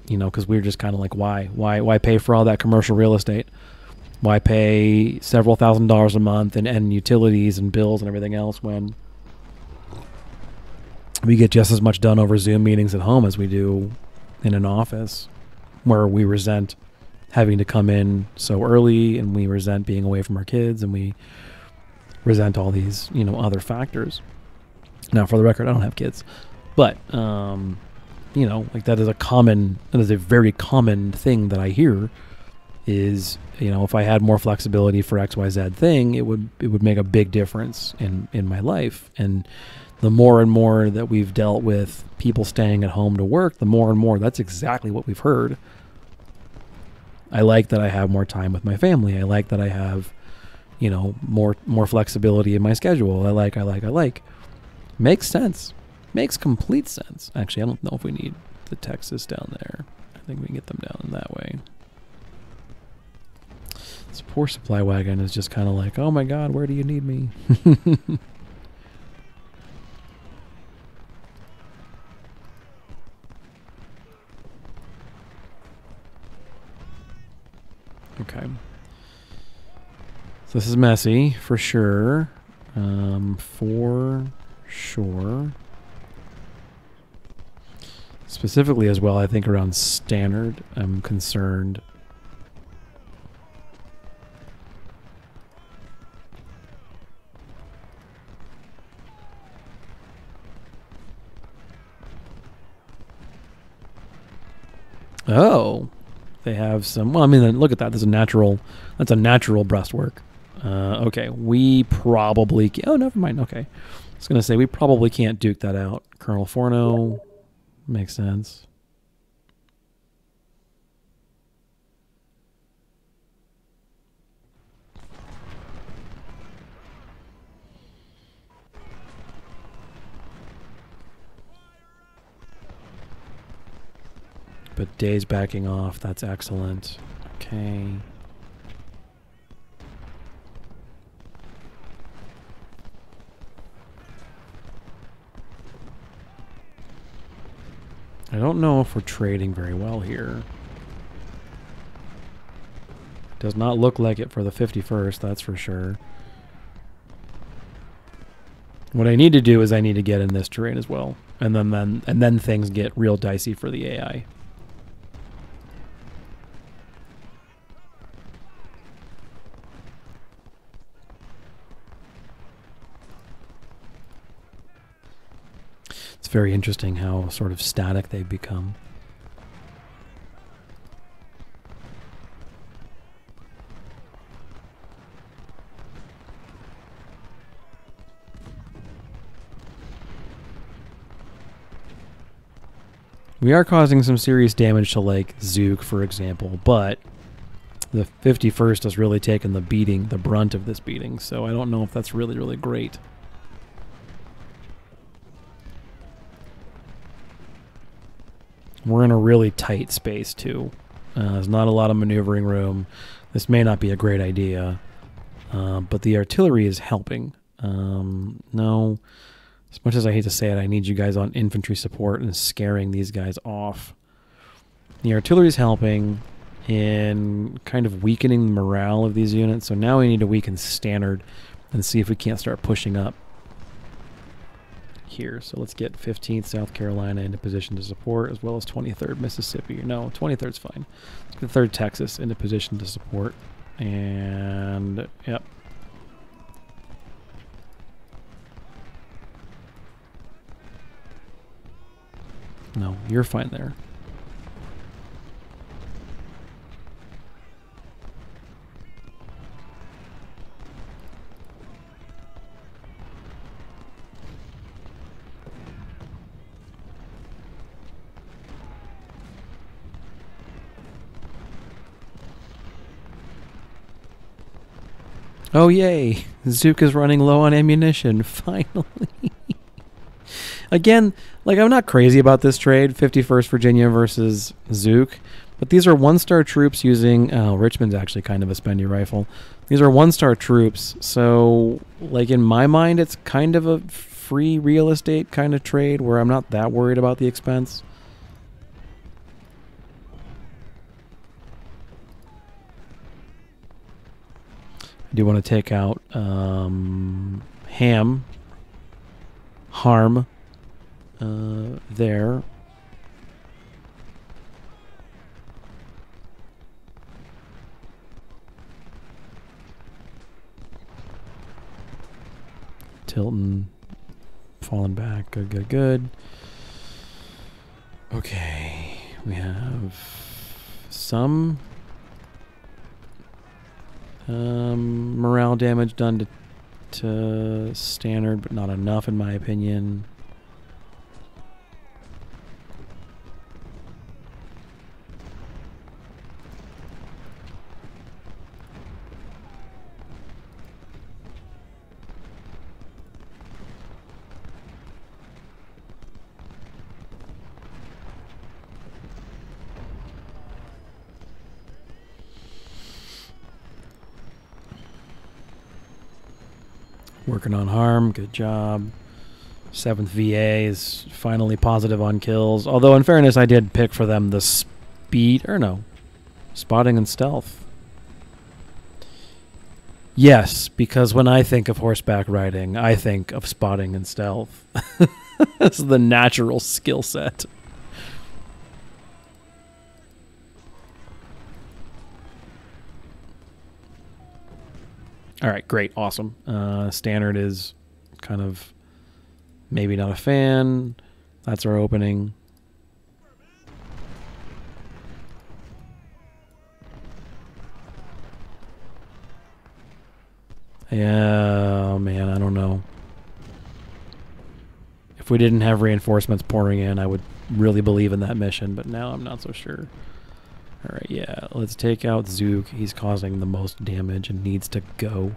Because we're just kind of like, why pay for all that commercial real estate? Why pay several $1,000s a month and utilities and bills and everything else when we get just as much done over Zoom meetings at home as we do in an office, where we resent having to come in so early, and we resent being away from our kids, and we resent all these, other factors. Now, for the record, I don't have kids, but, that is a very common thing that I hear is, if I had more flexibility for XYZ thing, it would make a big difference in my life. And the more and more that we've dealt with people staying at home to work, the more and more that's exactly what we've heard. I like that I have more time with my family. I like that I have, more flexibility in my schedule. I like. Makes sense. Makes complete sense. Actually, I don't know if we need the Texas down there. I think we can get them down that way. This poor supply wagon is just kind of like, oh my God, where do you need me? Okay. So this is messy, for sure. For sure. Specifically as well, I think around Stannard, I'm concerned. Oh, they have some. Well, I mean, look at that. That's a natural breastwork. Okay, we probably. Oh, never mind. Okay, I was gonna say we probably can't duke that out. Colonel Forno makes sense. But Day's backing off. That's excellent. Okay. I don't know if we're trading very well here. Does not look like it for the 51st, that's for sure. What I need to do is I need to get in this terrain as well. And then things get real dicey for the AI. very interesting how sort of static they've become. We are causing some serious damage to, like, Zook, for example, but the 51st has really taken the beating, the brunt of this beating, so I don't know if that's really, really great. We're in a really tight space, too. There's not a lot of maneuvering room. This may not be a great idea, but the artillery is helping. No, as much as I hate to say it, I need you guys on infantry support and scaring these guys off. The artillery is helping in kind of weakening the morale of these units, so now we need to weaken standard and see if we can't start pushing up here. So let's get 15th South Carolina into position to support, as well as 23rd Mississippi. No, 23rd's fine. Let's get 3rd Texas into position to support. And, yep. No, you're fine there. Oh, yay. Zook is running low on ammunition, finally. Again, like, I'm not crazy about this trade, 51st Virginia versus Zook, but these are one-star troops using... Oh, Richmond's actually kind of a spendy rifle. These are one-star troops, so, like, in my mind, it's kind of a free real estate kind of trade where I'm not that worried about the expense. I do want to take out Harm there. Tilton falling back. Good, good, good. Okay, we have some morale damage done to standard, but not enough in my opinion. Working on harm, good job. 7th VA is finally positive on kills. Although, in fairness, I did pick for them the speed, or no, spotting and stealth. Yes, because when I think of horseback riding, I think of spotting and stealth. That's the natural skill set. All right, great, awesome. Standard is kind of maybe not a fan. That's our opening. Yeah, oh man, I don't know. If we didn't have reinforcements pouring in, I would really believe in that mission, but now I'm not so sure. All right, yeah, let's take out Zook. He's causing the most damage and needs to go.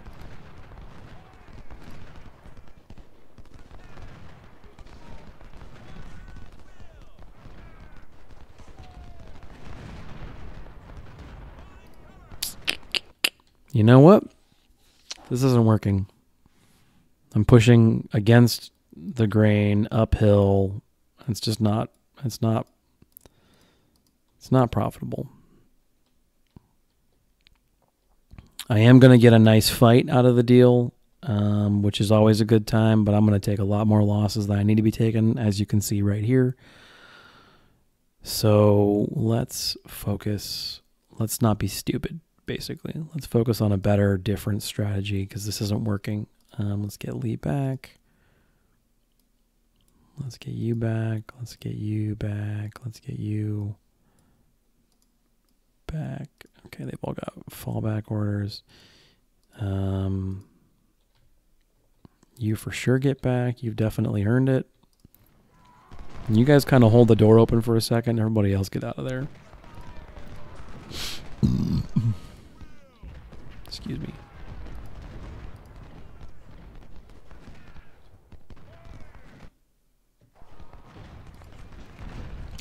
You know what? This isn't working. I'm pushing against the grain uphill. It's just not, it's not profitable. I am going to get a nice fight out of the deal, which is always a good time, but I'm going to take a lot more losses than I need to be taking, as you can see right here. So let's focus. Let's not be stupid, basically. Let's focus on a better, different strategy, because this isn't working. Let's get Lee back. Let's get you back. Let's get you back. Let's get you back. Okay, they've all got fallback orders. You for sure get back. You've definitely earned it. And you guys kind of hold the door open for a second. Everybody else get out of there. Excuse me.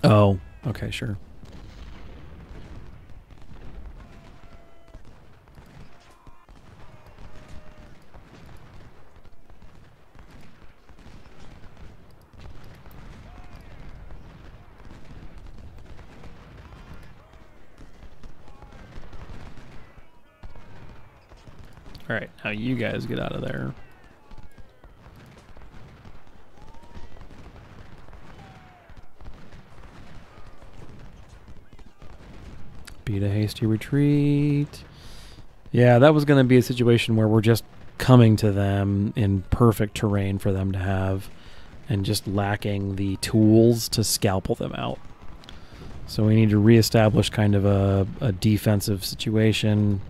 Oh, okay, sure. All right, now you guys get out of there. Beat a hasty retreat. Yeah, that was going to be a situation where we're just coming to them in perfect terrain for them to have and just lacking the tools to scalpel them out. So we need to reestablish kind of a defensive situation.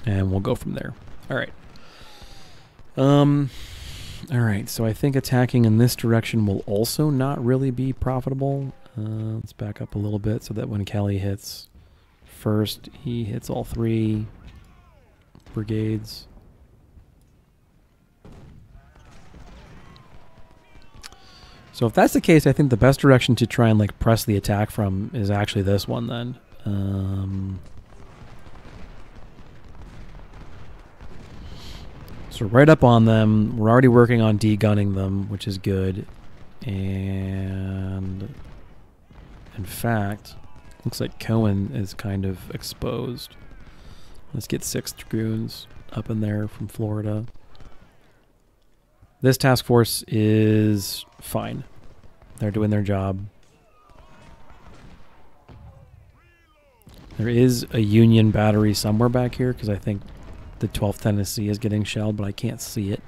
And we'll go from there. All right. All right, so I think attacking in this direction will also not really be profitable. Let's back up a little bit so that when Kelly hits first, he hits all 3 brigades. So if that's the case, I think the best direction to try and like press the attack from is actually this one then. So right up on them. We're already working on de-gunning them, which is good. And in fact, looks like Cohen is kind of exposed. Let's get 6 Dragoons up in there from Florida. This task force is fine. They're doing their job. There is a Union battery somewhere back here because I think the 12th Tennessee is getting shelled, but I can't see it.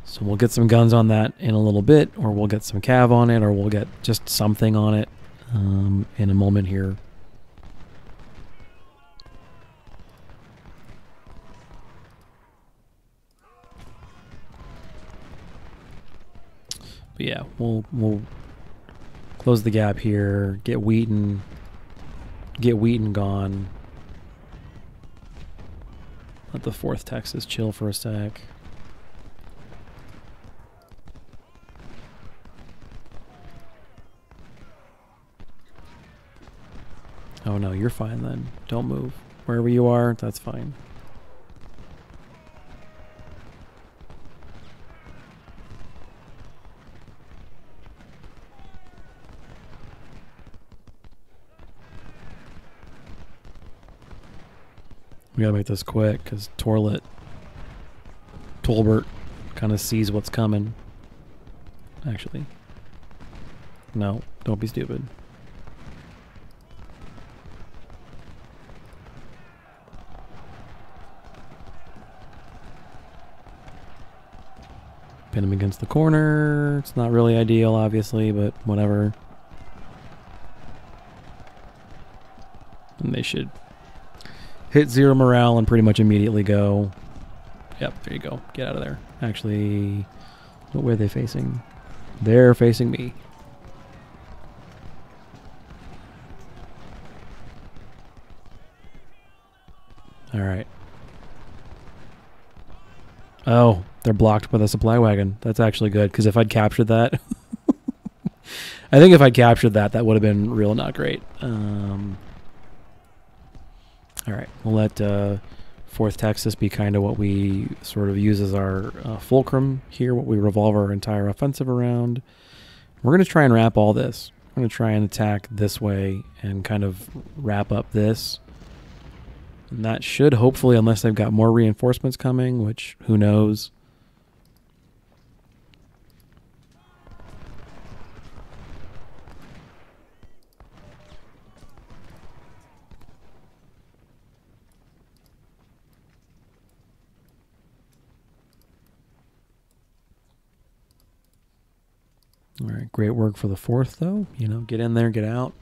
So we'll get some guns on that in a little bit, or we'll get some cav on it, or we'll get just something on it in a moment here. But yeah, we'll close the gap here, get Wheaton gone. Let the 4th Texas chill for a sec. Oh no, you're fine then. Don't move. Wherever you are, that's fine. We gotta make this quick because Tolbert kind of sees what's coming. Actually, no, don't be stupid. Pin him against the corner. It's not really ideal, obviously, but whatever. And they should hit 0 morale and pretty much immediately go. Yep, there you go. Get out of there. Actually, what way are they facing? They're facing me. All right. Oh, they're blocked by the supply wagon. That's actually good, because if I'd captured that... I think if I'd captured that, that would have been real not great. All right, we'll let 4th Texas be kind of what we sort of use as our fulcrum here, what we revolve our entire offensive around. We're going to try and wrap all this. We're going to try and attack this way and kind of wrap up this. And that should hopefully, unless they've got more reinforcements coming, which who knows. All right, great work for the 4th, though. You know, get in there, get out,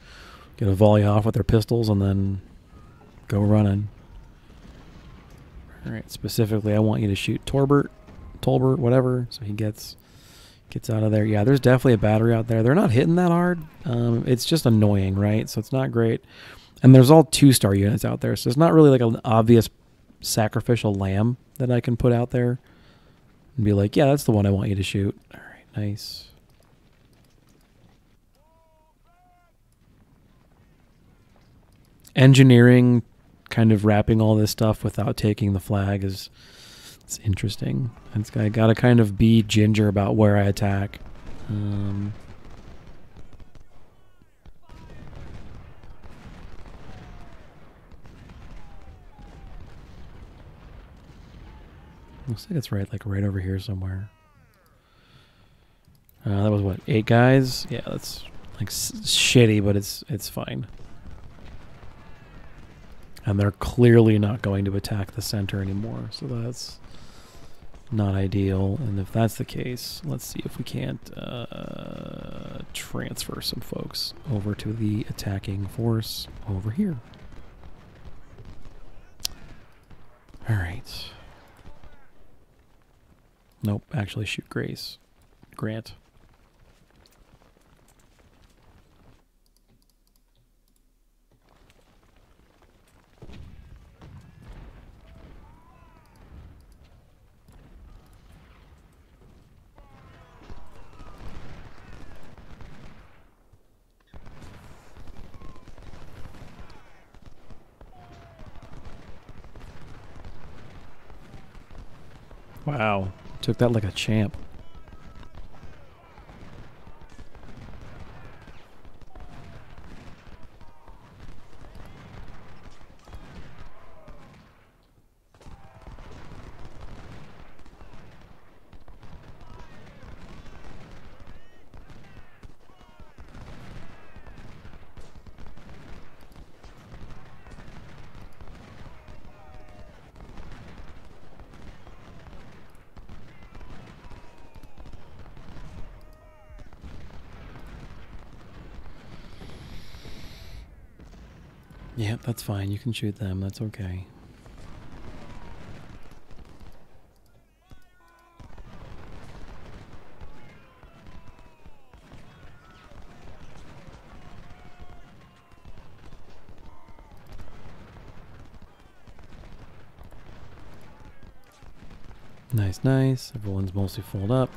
get a volley off with their pistols, and then go running. All right, specifically, I want you to shoot Tolbert, whatever, so he gets out of there. Yeah, there's definitely a battery out there. They're not hitting that hard. It's just annoying, right? So it's not great. And there's all 2-star units out there, so it's not really like an obvious sacrificial lamb that I can put out there and be like, yeah, that's the one I want you to shoot. All right, nice. Engineering, kind of wrapping all this stuff without taking the flag it's interesting. I got to kind of be ginger about where I attack. Looks like it's right over here somewhere. That was what, 8 guys? Yeah, that's like shitty, but it's fine. And they're clearly not going to attack the center anymore, so that's not ideal. And if that's the case, let's see if we can't transfer some folks over to the attacking force over here. All right. Nope, actually shoot Grant. Wow, took that like a champ. Yeah, that's fine. You can shoot them. That's okay. Nice, nice. Everyone's mostly full up.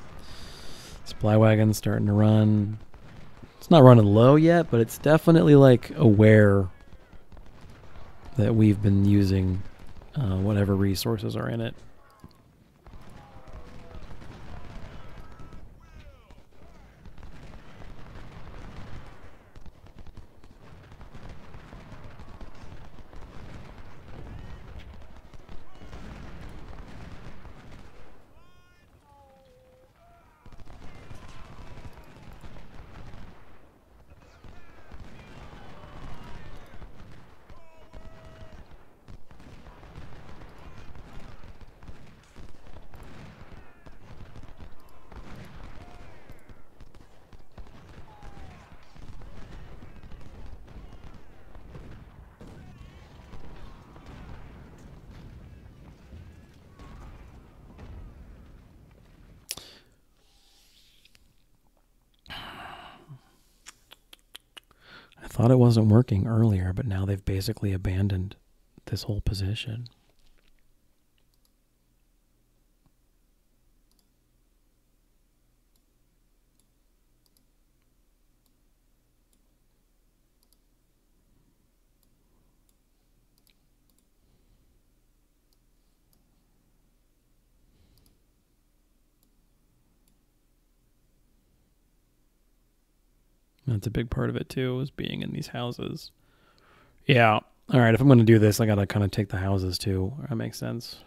Supply wagon's starting to run. It's not running low yet, but it's definitely like aware that we've been using whatever resources are in it. I thought it wasn't working earlier, but now they've basically abandoned this whole position. That's a big part of it too, is being in these houses. Yeah. All right, if I'm going to do this, I got to kind of take the houses too. That makes sense.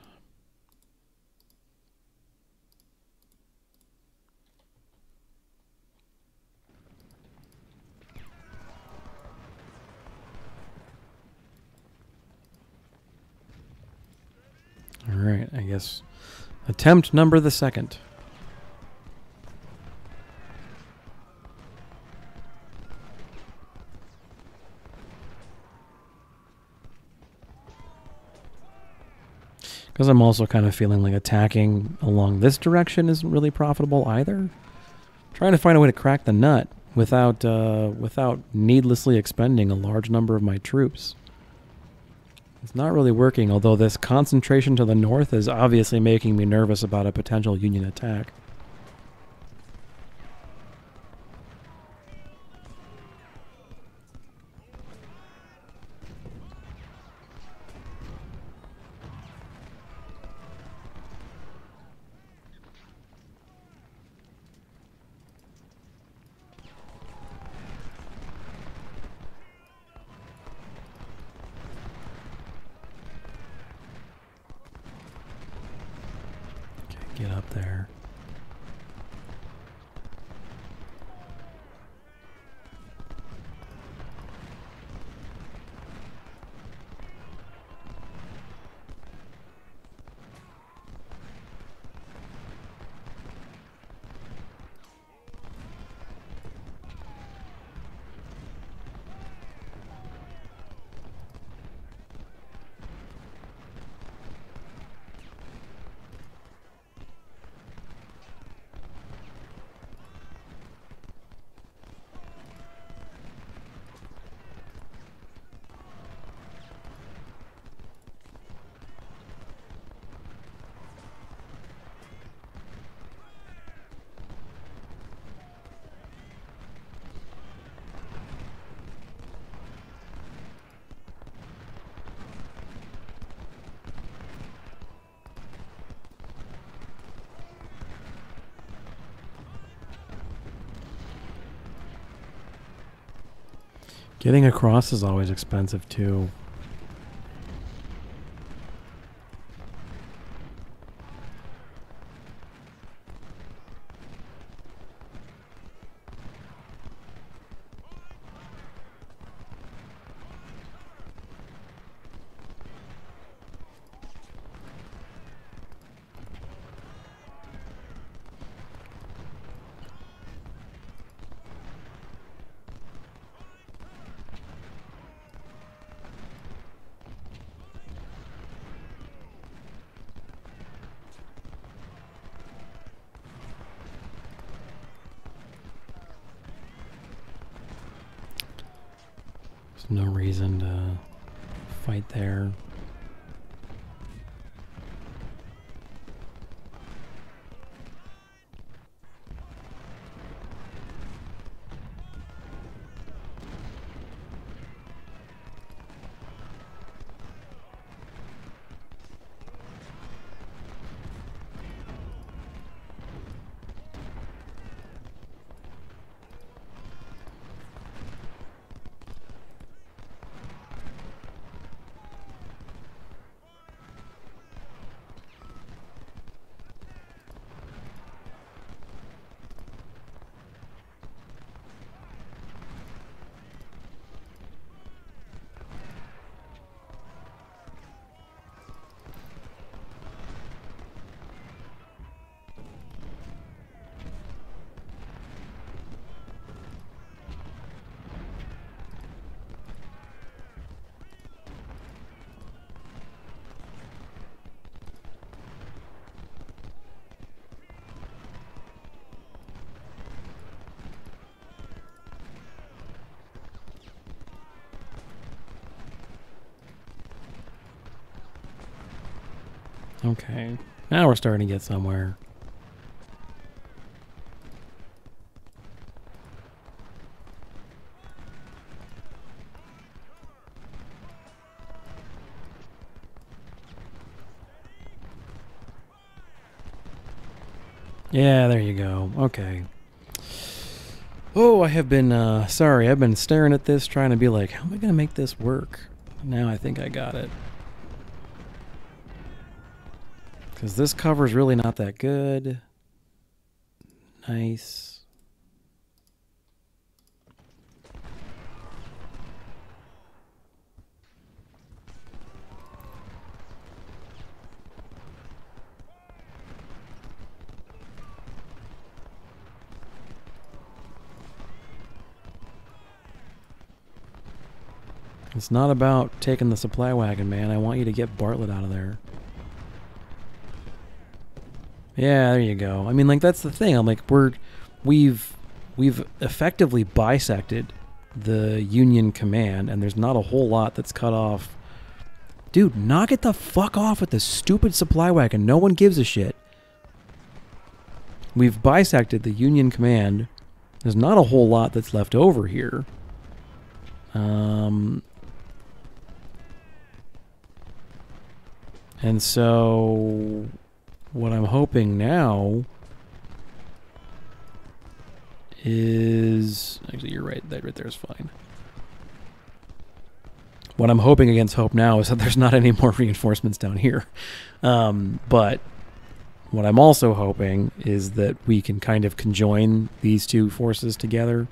All right, I guess attempt number the 2nd. Because I'm also kind of feeling like attacking along this direction isn't really profitable either. Trying to find a way to crack the nut without needlessly expending a large number of my troops. It's not really working, although this concentration to the north is obviously making me nervous about a potential Union attack. Get up there. Getting across is always expensive too. No reason to fight there. Okay, now we're starting to get somewhere. Yeah, there you go. Okay. Oh, I have been, sorry, I've been staring at this trying to be like, how am I going to make this work? Now I think I got it. Because this cover is really not that good. Nice. It's not about taking the supply wagon, man. I want you to get Bartlett out of there. Yeah, there you go. I mean, like, that's the thing. I'm like, we've effectively bisected the Union command, and there's not a whole lot that's cut off. Dude, knock it the fuck off with this stupid supply wagon. No one gives a shit. We've bisected the Union command. There's not a whole lot that's left over here. And so what I'm hoping now is... Actually, you're right. That right there is fine. What I'm hoping against hope now is that there's not any more reinforcements down here. But what I'm also hoping is that we can kind of conjoin these two forces together.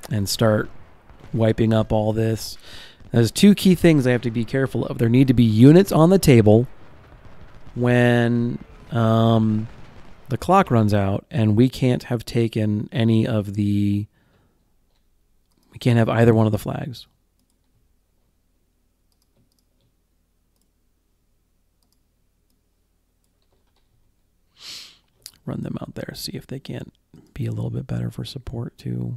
And start wiping up all this. There's two key things I have to be careful of. There need to be units on the table when the clock runs out, and we can't have taken any of the... We can't have either one of the flags. Run them out there, see if they can't be a little bit better for support too.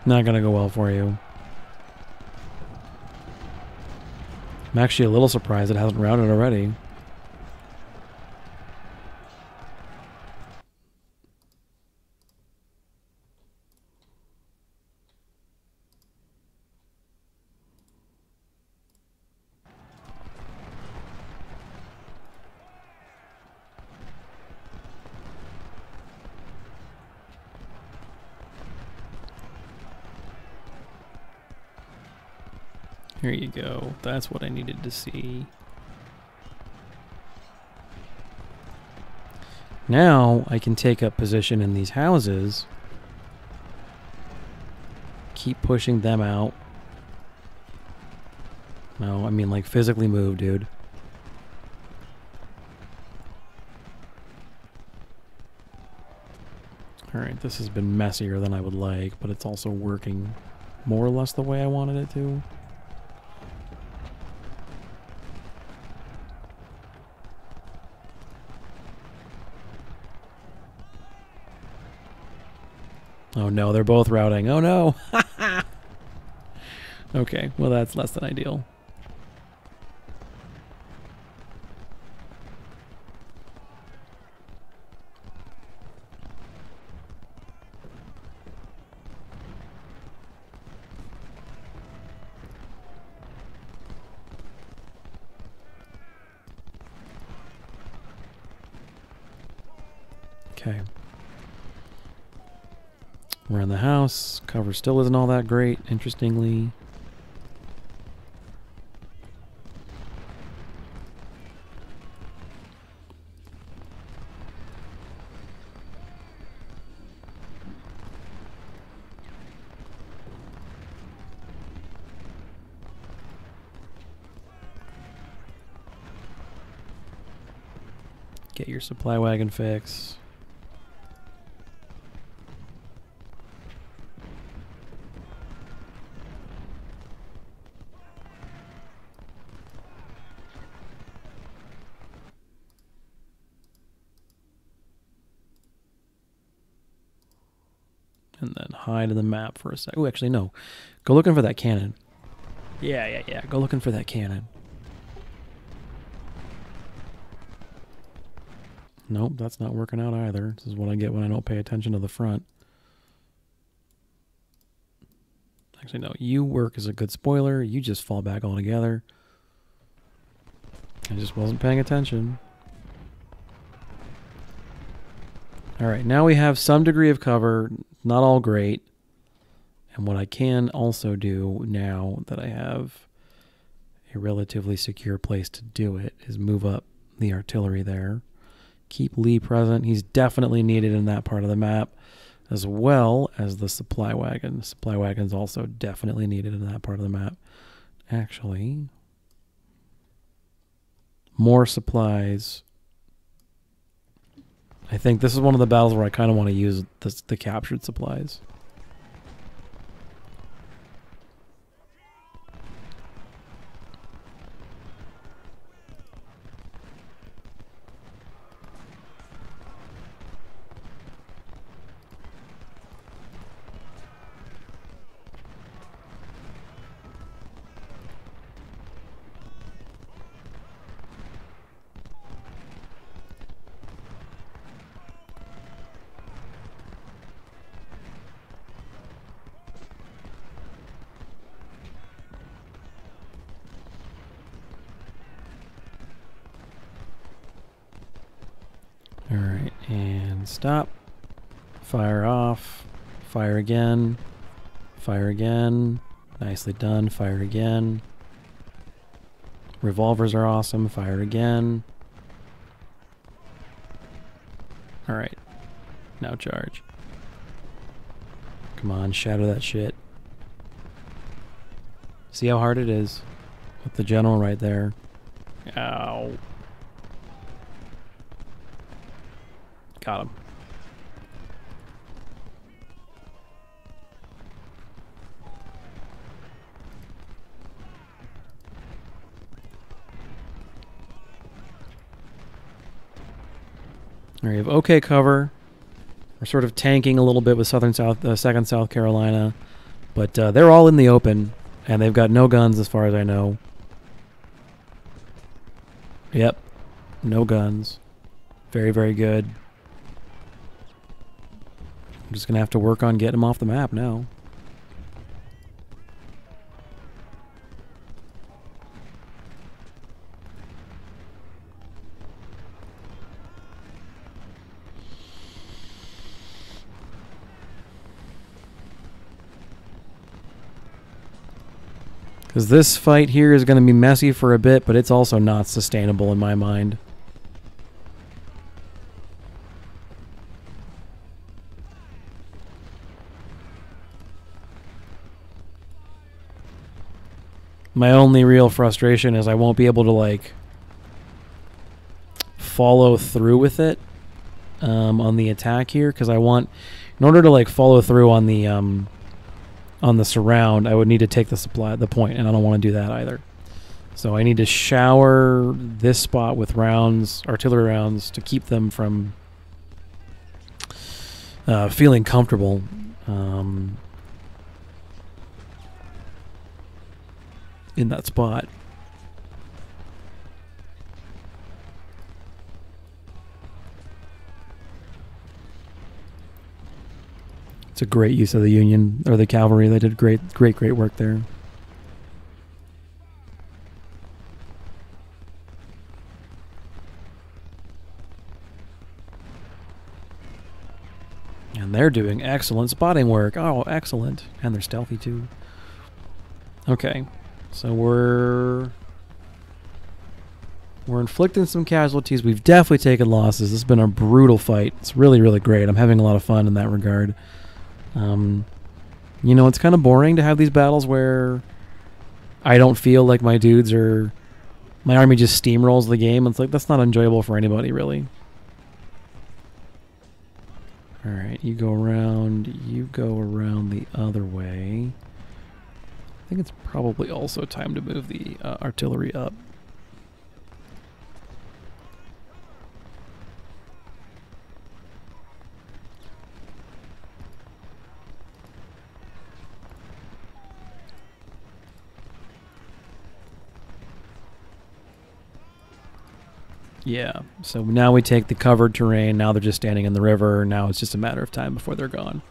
Not gonna go well for you. I'm actually a little surprised it hasn't routed already. Here you go. That's what I needed to see. Now I can take up position in these houses. Keep pushing them out. No, I mean like physically move, dude. Alright, this has been messier than I would like, but it's also working more or less the way I wanted it to. Oh no, they're both routing. Oh no! Okay, well that's less than ideal. Okay. We're in the house. Cover still isn't all that great, interestingly. Get your supply wagon fix. And then hide in the map for a sec. Oh, actually, no. Go looking for that cannon. Yeah. Go looking for that cannon. Nope, that's not working out either. This is what I get when I don't pay attention to the front. Actually, no, you work as a good spoiler. You just fall back altogether. I just wasn't paying attention. Alright, now we have some degree of cover. Not all great. And what I can also do now that I have a relatively secure place to do it is move up the artillery there. Keep Lee present. He's definitely needed in that part of the map, as well as the supply wagon. The supply wagon's also definitely needed in that part of the map. Actually, more supplies. I think this is one of the battles where I kind of want to use the captured supplies. Alright, and stop. Fire off. Fire again. Fire again. Nicely done. Fire again. Revolvers are awesome. Fire again. Alright. Now charge. Come on, shadow that shit. See how hard it is? With the general right there. Ow. Got him. All right, we have okay cover. We're sort of tanking a little bit with Second South Carolina, but they're all in the open, and they've got no guns as far as I know. Yep, no guns. Very, very good. I'm just going to have to work on getting them off the map now. Because this fight here is going to be messy for a bit, but it's also not sustainable in my mind. My only real frustration is I won't be able to, like, follow through with it on the attack here, because I want, in order to, like, follow through on the surround, I would need to take the point, and I don't want to do that either. So I need to shower this spot with rounds, artillery rounds, to keep them from feeling comfortable. In that spot. It's a great use of the Union, or the cavalry. They did great work there. And they're doing excellent spotting work. Oh, excellent. And they're stealthy too. Okay. So we're inflicting some casualties. We've definitely taken losses. This has been a brutal fight. It's really, really great. I'm having a lot of fun in that regard. You know, it's kind of boring to have these battles where I don't feel like my army just steamrolls the game. It's like, that's not enjoyable for anybody, really. Alright, you go around the other way. I think it's probably also time to move the artillery up. Yeah, so now we take the covered terrain. Now they're just standing in the river. Now it's just a matter of time before they're gone.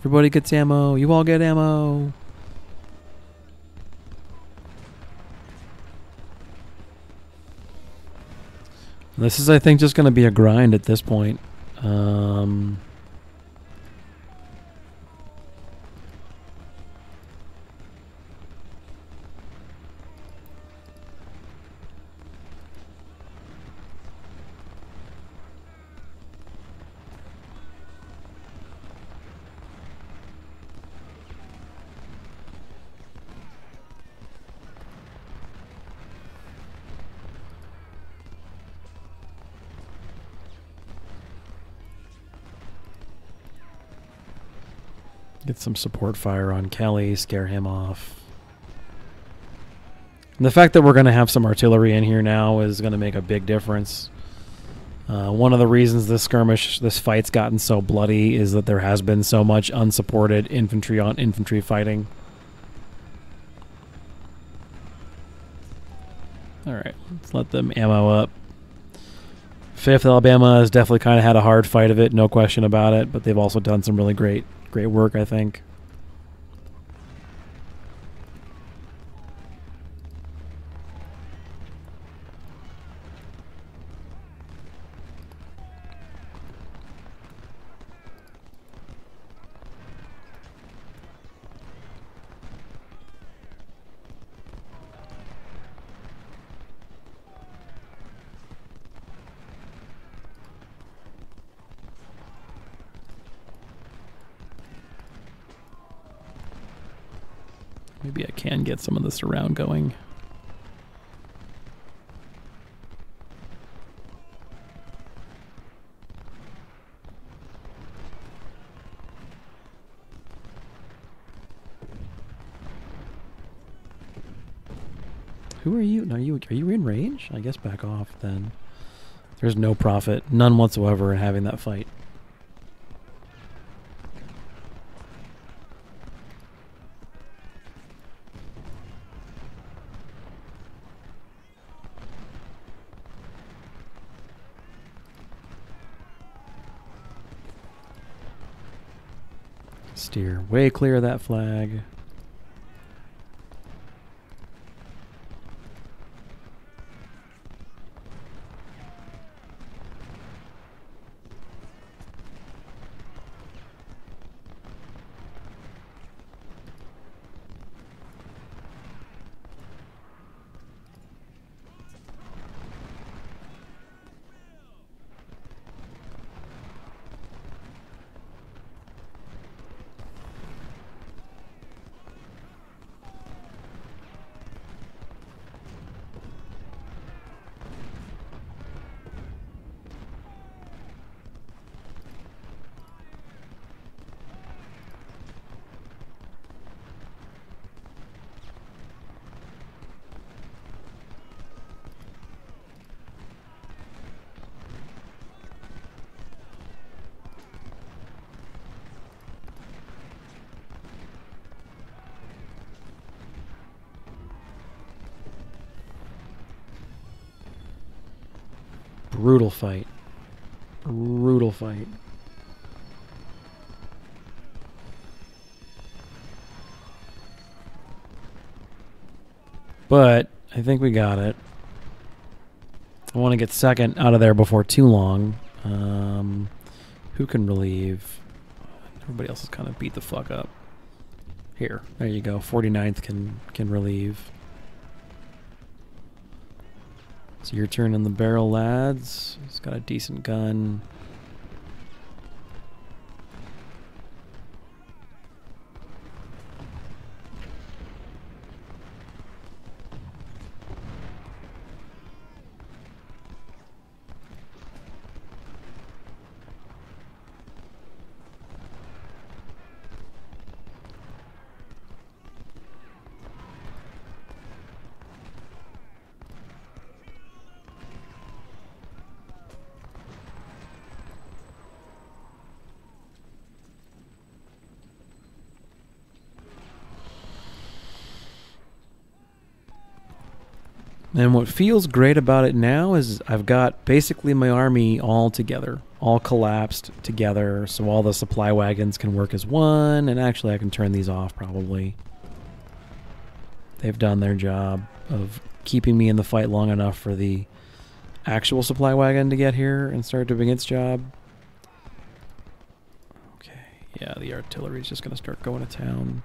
Everybody gets ammo. You all get ammo. This is, I think, just going to be a grind at this point. Get some support fire on Kelly, scare him off. And the fact that we're going to have some artillery in here now is going to make a big difference. One of the reasons this skirmish, this fight's gotten so bloody is that there has been so much unsupported infantry on infantry fighting. Alright, let's let them ammo up. 5th Alabama has definitely kind of had a hard fight of it, no question about it, but they've also done some really great work, I think. Maybe I can get some of this around going. Who are you? Are you in range? I guess back off then. There's no profit, none whatsoever, in having that fight. Steer way clear of that flag. Brutal fight. Brutal fight. But I think we got it. I want to get second out of there before too long. Who can relieve? Everybody else is kind of beat the fuck up. Here, there you go. 49th can relieve. It's your turn in the barrel, lads. He's got a decent gun. And what feels great about it now is I've got basically my army all together, all collapsed together, so all the supply wagons can work as one, and actually I can turn these off probably. They've done their job of keeping me in the fight long enough for the actual supply wagon to get here and start doing its job. Okay, yeah, the artillery's just going to start going to town.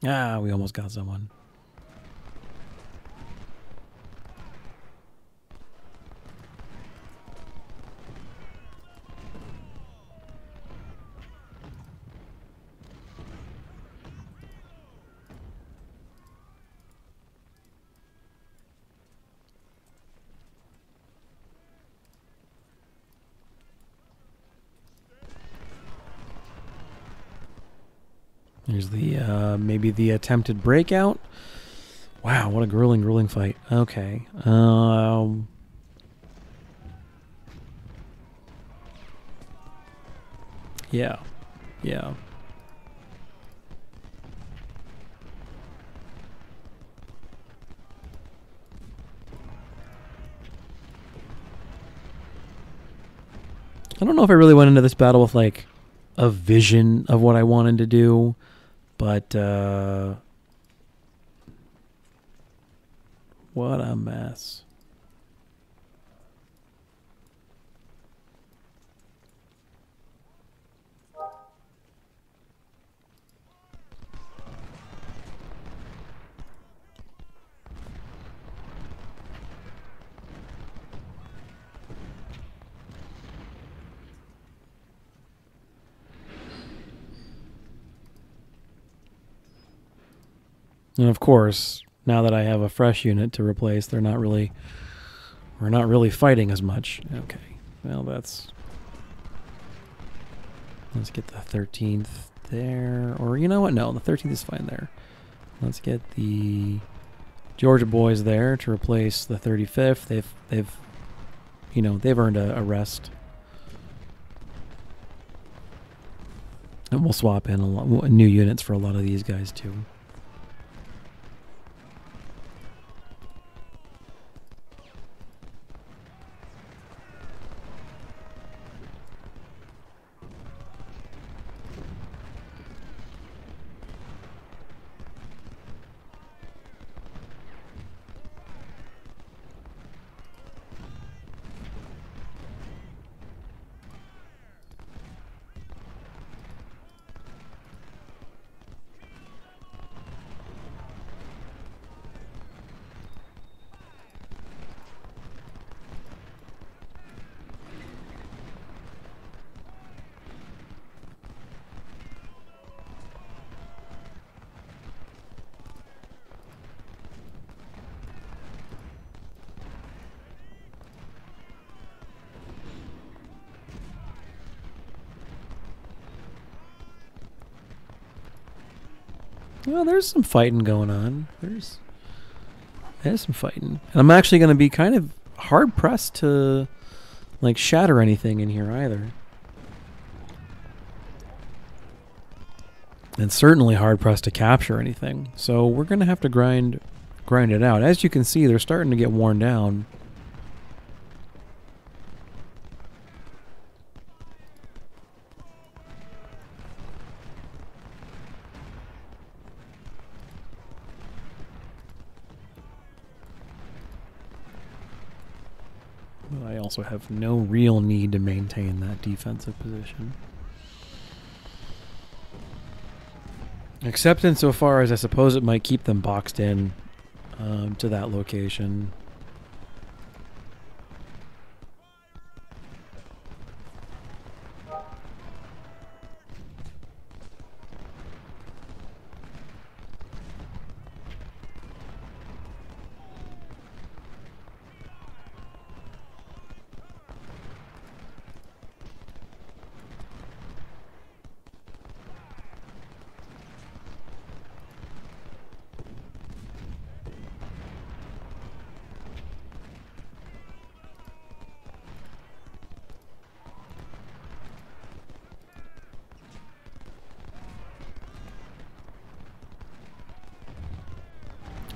Ah, we almost got someone. Here's the, maybe the attempted breakout. Wow, what a grueling fight. Okay. Yeah. Yeah. I don't know if I really went into this battle with, like, a vision of what I wanted to do. But, what a mess. And of course, now that I have a fresh unit to replace, we're not really fighting as much. Okay, well let's get the 13th there, or you know what? No, the 13th is fine there. Let's get the Georgia boys there to replace the 35th. They've earned a rest, and we'll swap in a lot new units for a lot of these guys too. Well, there's some fighting going on. There's some fighting. And I'm actually going to be kind of hard-pressed to, like, shatter anything in here either. And certainly hard-pressed to capture anything. So we're going to have to grind it out. As you can see, they're starting to get worn down. I also have no real need to maintain that defensive position. Except insofar as I suppose it might keep them boxed in to that location.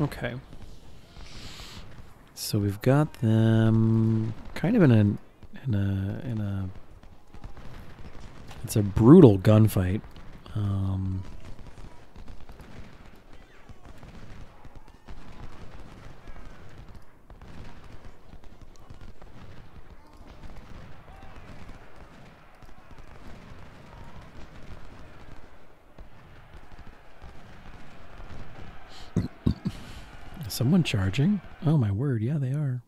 Okay. So we've got them kind of in a it's a brutal gunfight. Someone charging? Oh my word, yeah they are.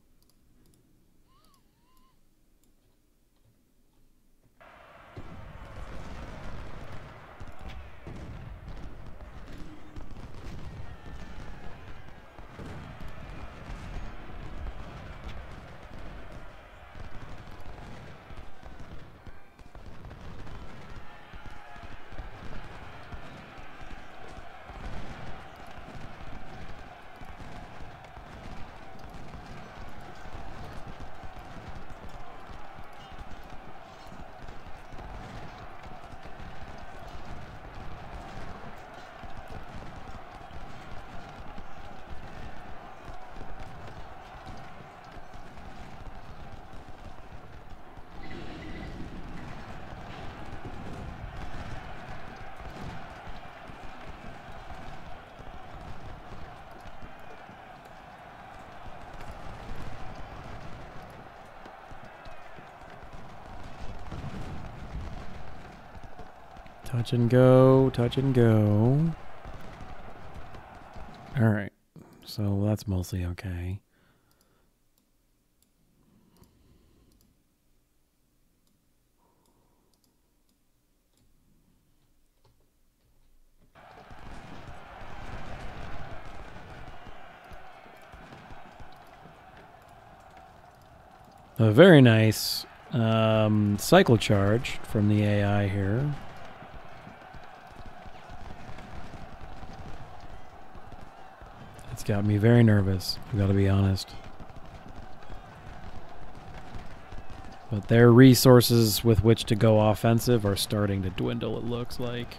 Touch and go, touch and go. All right. So that's mostly okay. A very nice cycle charge from the AI here. It's got me very nervous, I've got to be honest. But their resources with which to go offensive are starting to dwindle, it looks like.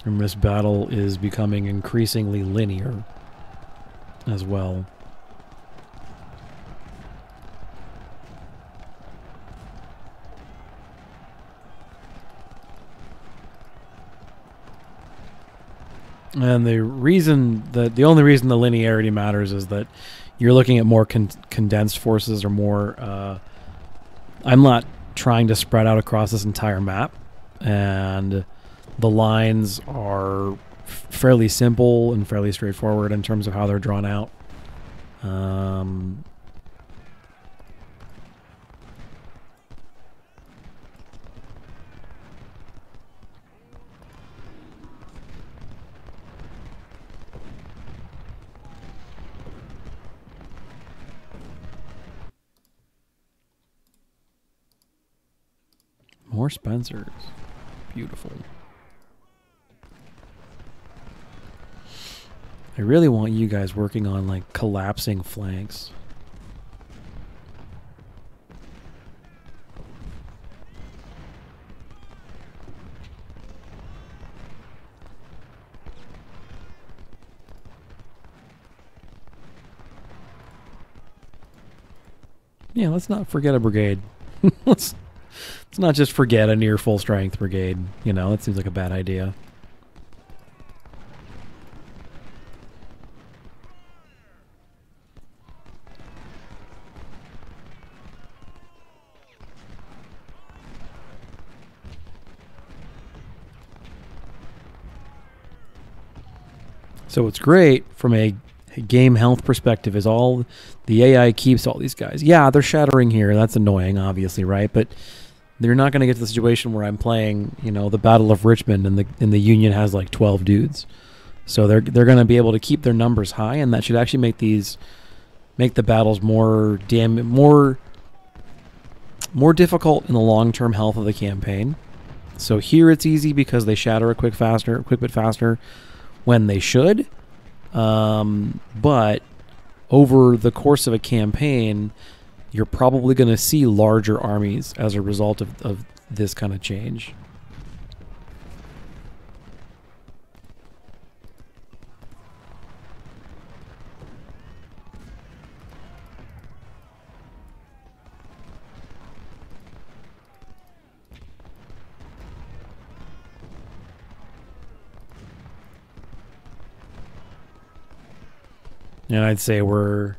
And this battle is becoming increasingly linear as well. And the only reason the linearity matters is that you're looking at more condensed forces or more. I'm not trying to spread out across this entire map, and the lines are fairly simple and fairly straightforward in terms of how they're drawn out. More Spencers. Beautiful. I really want you guys working on like collapsing flanks. Yeah, let's not forget a brigade. let's not just forget a near full strength brigade. You know, that seems like a bad idea. So what's great from a game health perspective is all the AI keeps all these guys. Yeah, they're shattering here. That's annoying, obviously, right? But they're not going to get to the situation where I'm playing, you know, the Battle of Richmond and the Union has like 12 dudes. So they're going to be able to keep their numbers high, and that should actually make the battles more difficult in the long-term health of the campaign. So here it's easy because they shatter a quick bit faster when they should. But over the course of a campaign, you're probably going to see larger armies as a result of this kind of change. And I'd say we're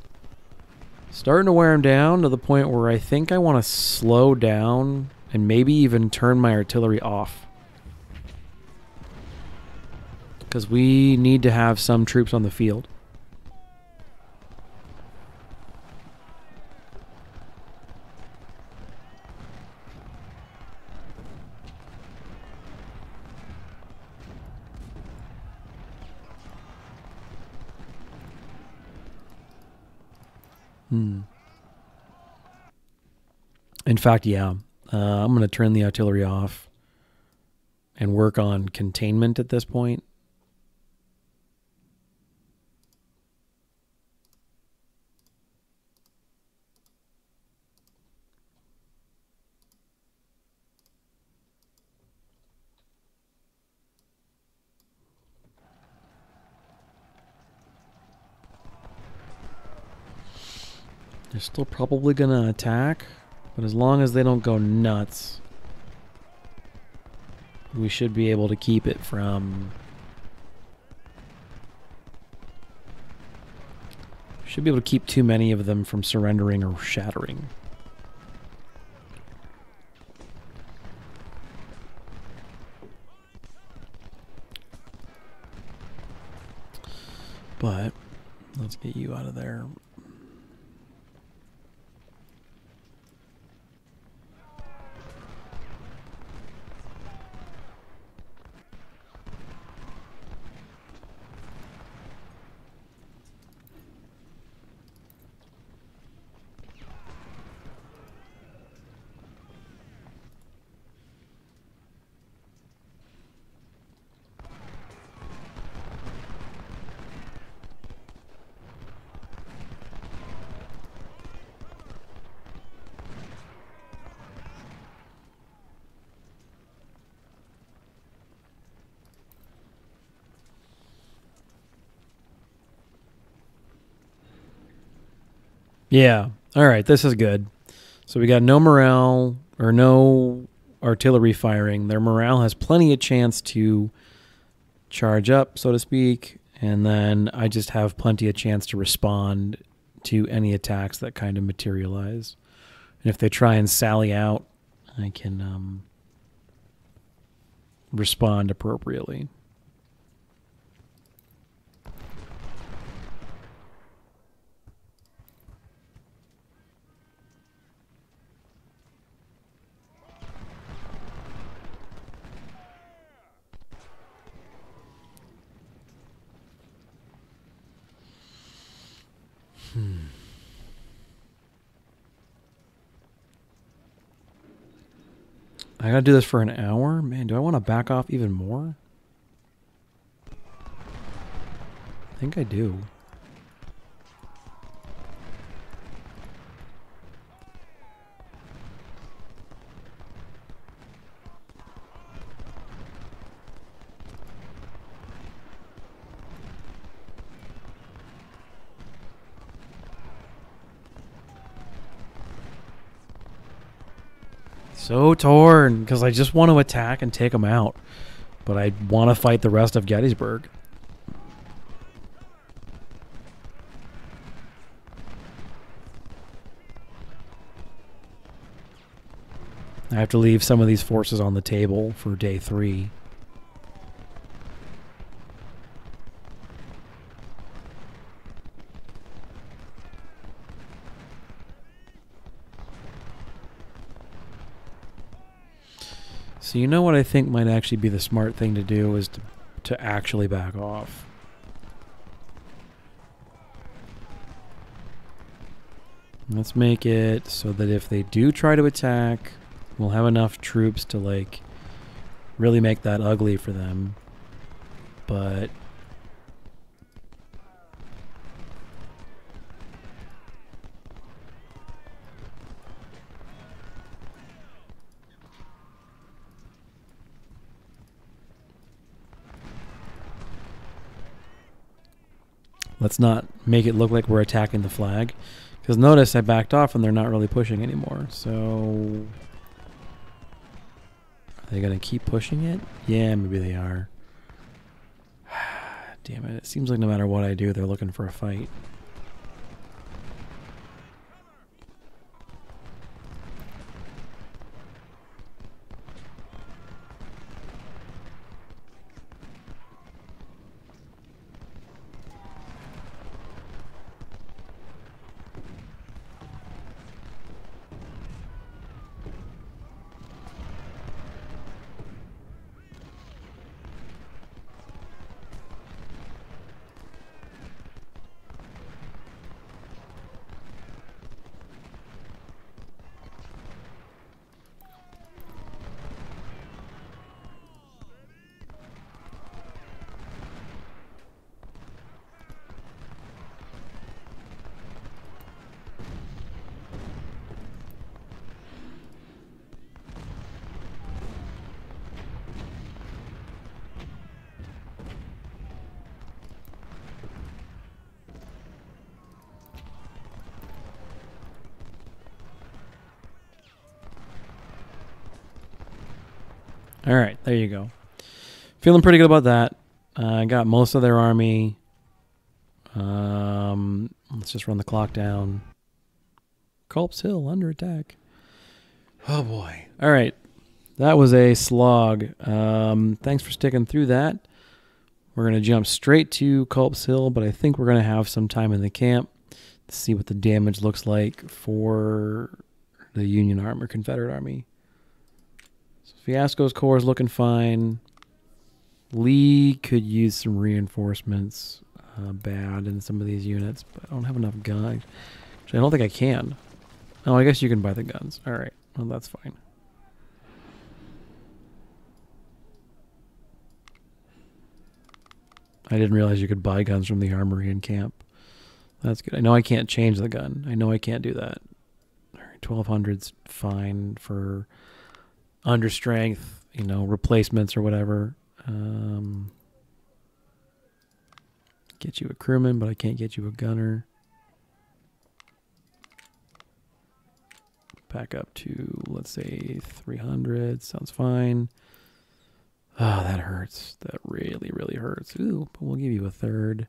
starting to wear them down to the point where I think I want to slow down and maybe even turn my artillery off. Because we need to have some troops on the field. In fact, yeah, I'm going to turn the artillery off and work on containment at this point. They're still probably going to attack, but as long as they don't go nuts, we should be able to keep it from... Should be able to keep too many of them from surrendering or shattering. But let's get you out of there. Yeah. All right. This is good. So we got no morale or no artillery firing. Their morale has plenty of chance to charge up, so to speak. And then I just have plenty of chance to respond to any attacks that kind of materialize. And if they try and sally out, I can respond appropriately. I gotta do this for an hour? Man, do I want to back off even more? I think I do. So torn, because I just want to attack and take them out. But I want to fight the rest of Gettysburg. I have to leave some of these forces on the table for day 3. So you know what I think might actually be the smart thing to do is to actually back off. Let's make it so that if they do try to attack, we'll have enough troops to like really make that ugly for them. But let's not make it look like we're attacking the flag. Because notice I backed off and they're not really pushing anymore. So are they going to keep pushing it? Yeah, maybe they are. Damn it. It seems like no matter what I do, they're looking for a fight. All right, there you go. Feeling pretty good about that. I got most of their army. Let's just run the clock down. Culp's Hill under attack. Oh boy. All right. That was a slog. Thanks for sticking through that. We're going to jump straight to Culp's Hill, but I think we're going to have some time in the camp to see what the damage looks like for the Union Army or Confederate Army. So Fiasco's Corps is looking fine. Lee could use some reinforcements bad in some of these units, but I don't have enough guns. Actually, I don't think I can. Oh, I guess you can buy the guns. All right. Well, that's fine. I didn't realize you could buy guns from the armory in camp. That's good. I know I can't change the gun. I know I can't do that. All right, 1200's fine for under strength, you know, replacements or whatever. Get you a crewman, but I can't get you a gunner. Back up to, let's say, 300. Sounds fine. Oh, that hurts. That really, really hurts. Ooh, but we'll give you a third.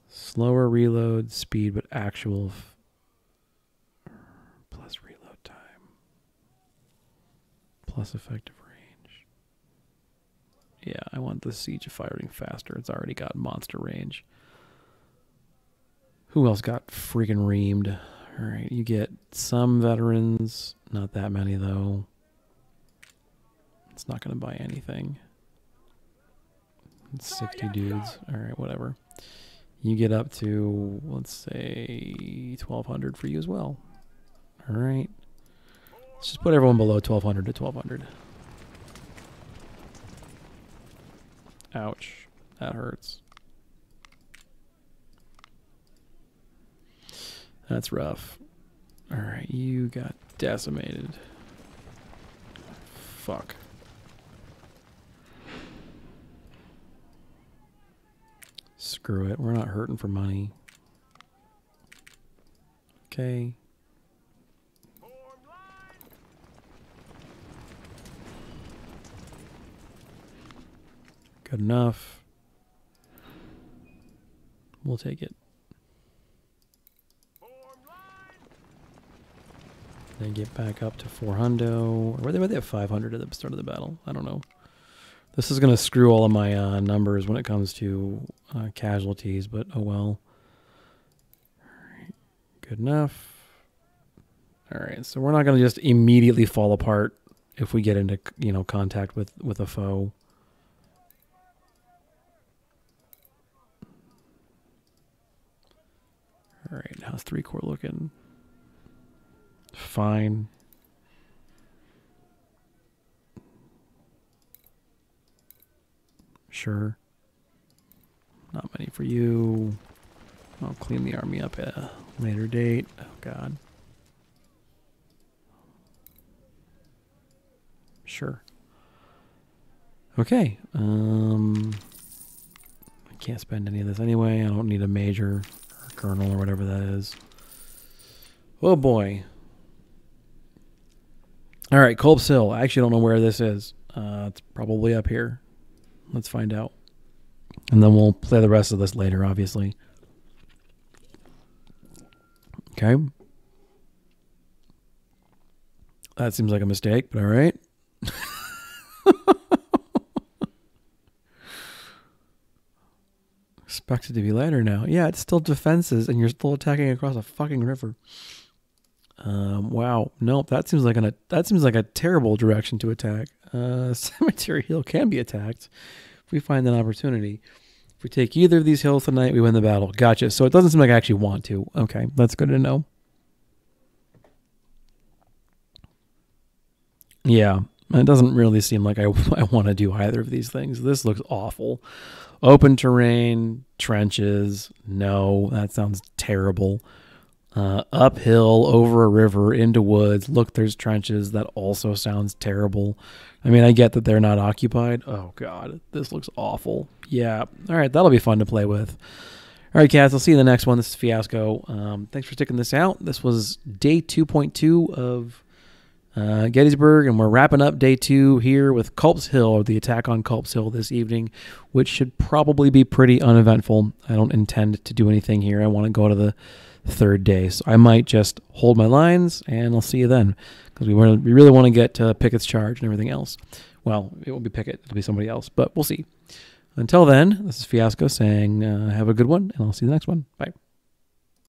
Slower reload speed, but actual plus reload time. Plus effective range. Yeah, I want the siege firing faster. It's already got monster range. Who else got freaking reamed? All right, you get some veterans. Not that many, though. It's not going to buy anything. It's 60 dudes. All right, whatever. You get up to, let's say, 1200 for you as well. All right. Let's just put everyone below 1200 to 1200. Ouch. That hurts. That's rough. All right, you got decimated. Fuck. Screw it. We're not hurting for money. Okay. Good enough. We'll take it. Then get back up to 400. Or were they at 500 at the start of the battle? I don't know. This is going to screw all of my numbers when it comes to casualties, but oh well. All right. Good enough. All right, so we're not going to just immediately fall apart if we get into, contact with a foe. All right, how's 3 core looking? Fine. Sure. Not many for you. I'll clean the army up at a later date. Oh, God. Sure. Okay. I can't spend any of this anyway. I don't need a major or colonel or whatever that is. Oh, boy. All right, Culp's Hill. I actually don't know where this is. It's probably up here. Let's find out. And then we'll play the rest of this later, obviously. Okay. That seems like a mistake, but all right. Expected to be later now. Yeah, it's still defenses, and you're still attacking across a fucking river. Wow. Nope. That seems like a terrible direction to attack. Cemetery Hill can be attacked if we find an opportunity. If we take either of these hills tonight, we win the battle. Gotcha. So it doesn't seem like I actually want to. Okay, that's good to know. Yeah, it doesn't really seem like I want to do either of these things. This looks awful. Open terrain, trenches. No, that sounds terrible. Uphill, over a river, into woods. Look, there's trenches. That also sounds terrible. I mean, I get that they're not occupied. Oh, God, this looks awful. Yeah. All right, that'll be fun to play with. All right, cats, I'll see you in the next one. This is Fiasco. Thanks for sticking this out. This was day 2.2 of Gettysburg, and we're wrapping up day 2 here with Culp's Hill, or the attack on Culp's Hill this evening, which should probably be pretty uneventful. I don't intend to do anything here. I want to go to the 3rd day, so I might just hold my lines, and I'll see you then, because we really want to get to Pickett's charge and everything else. Well, it won't be Pickett, it'll be somebody else, but we'll see. Until then, this is Fiasco saying have a good one, and I'll see you in the next one. Bye.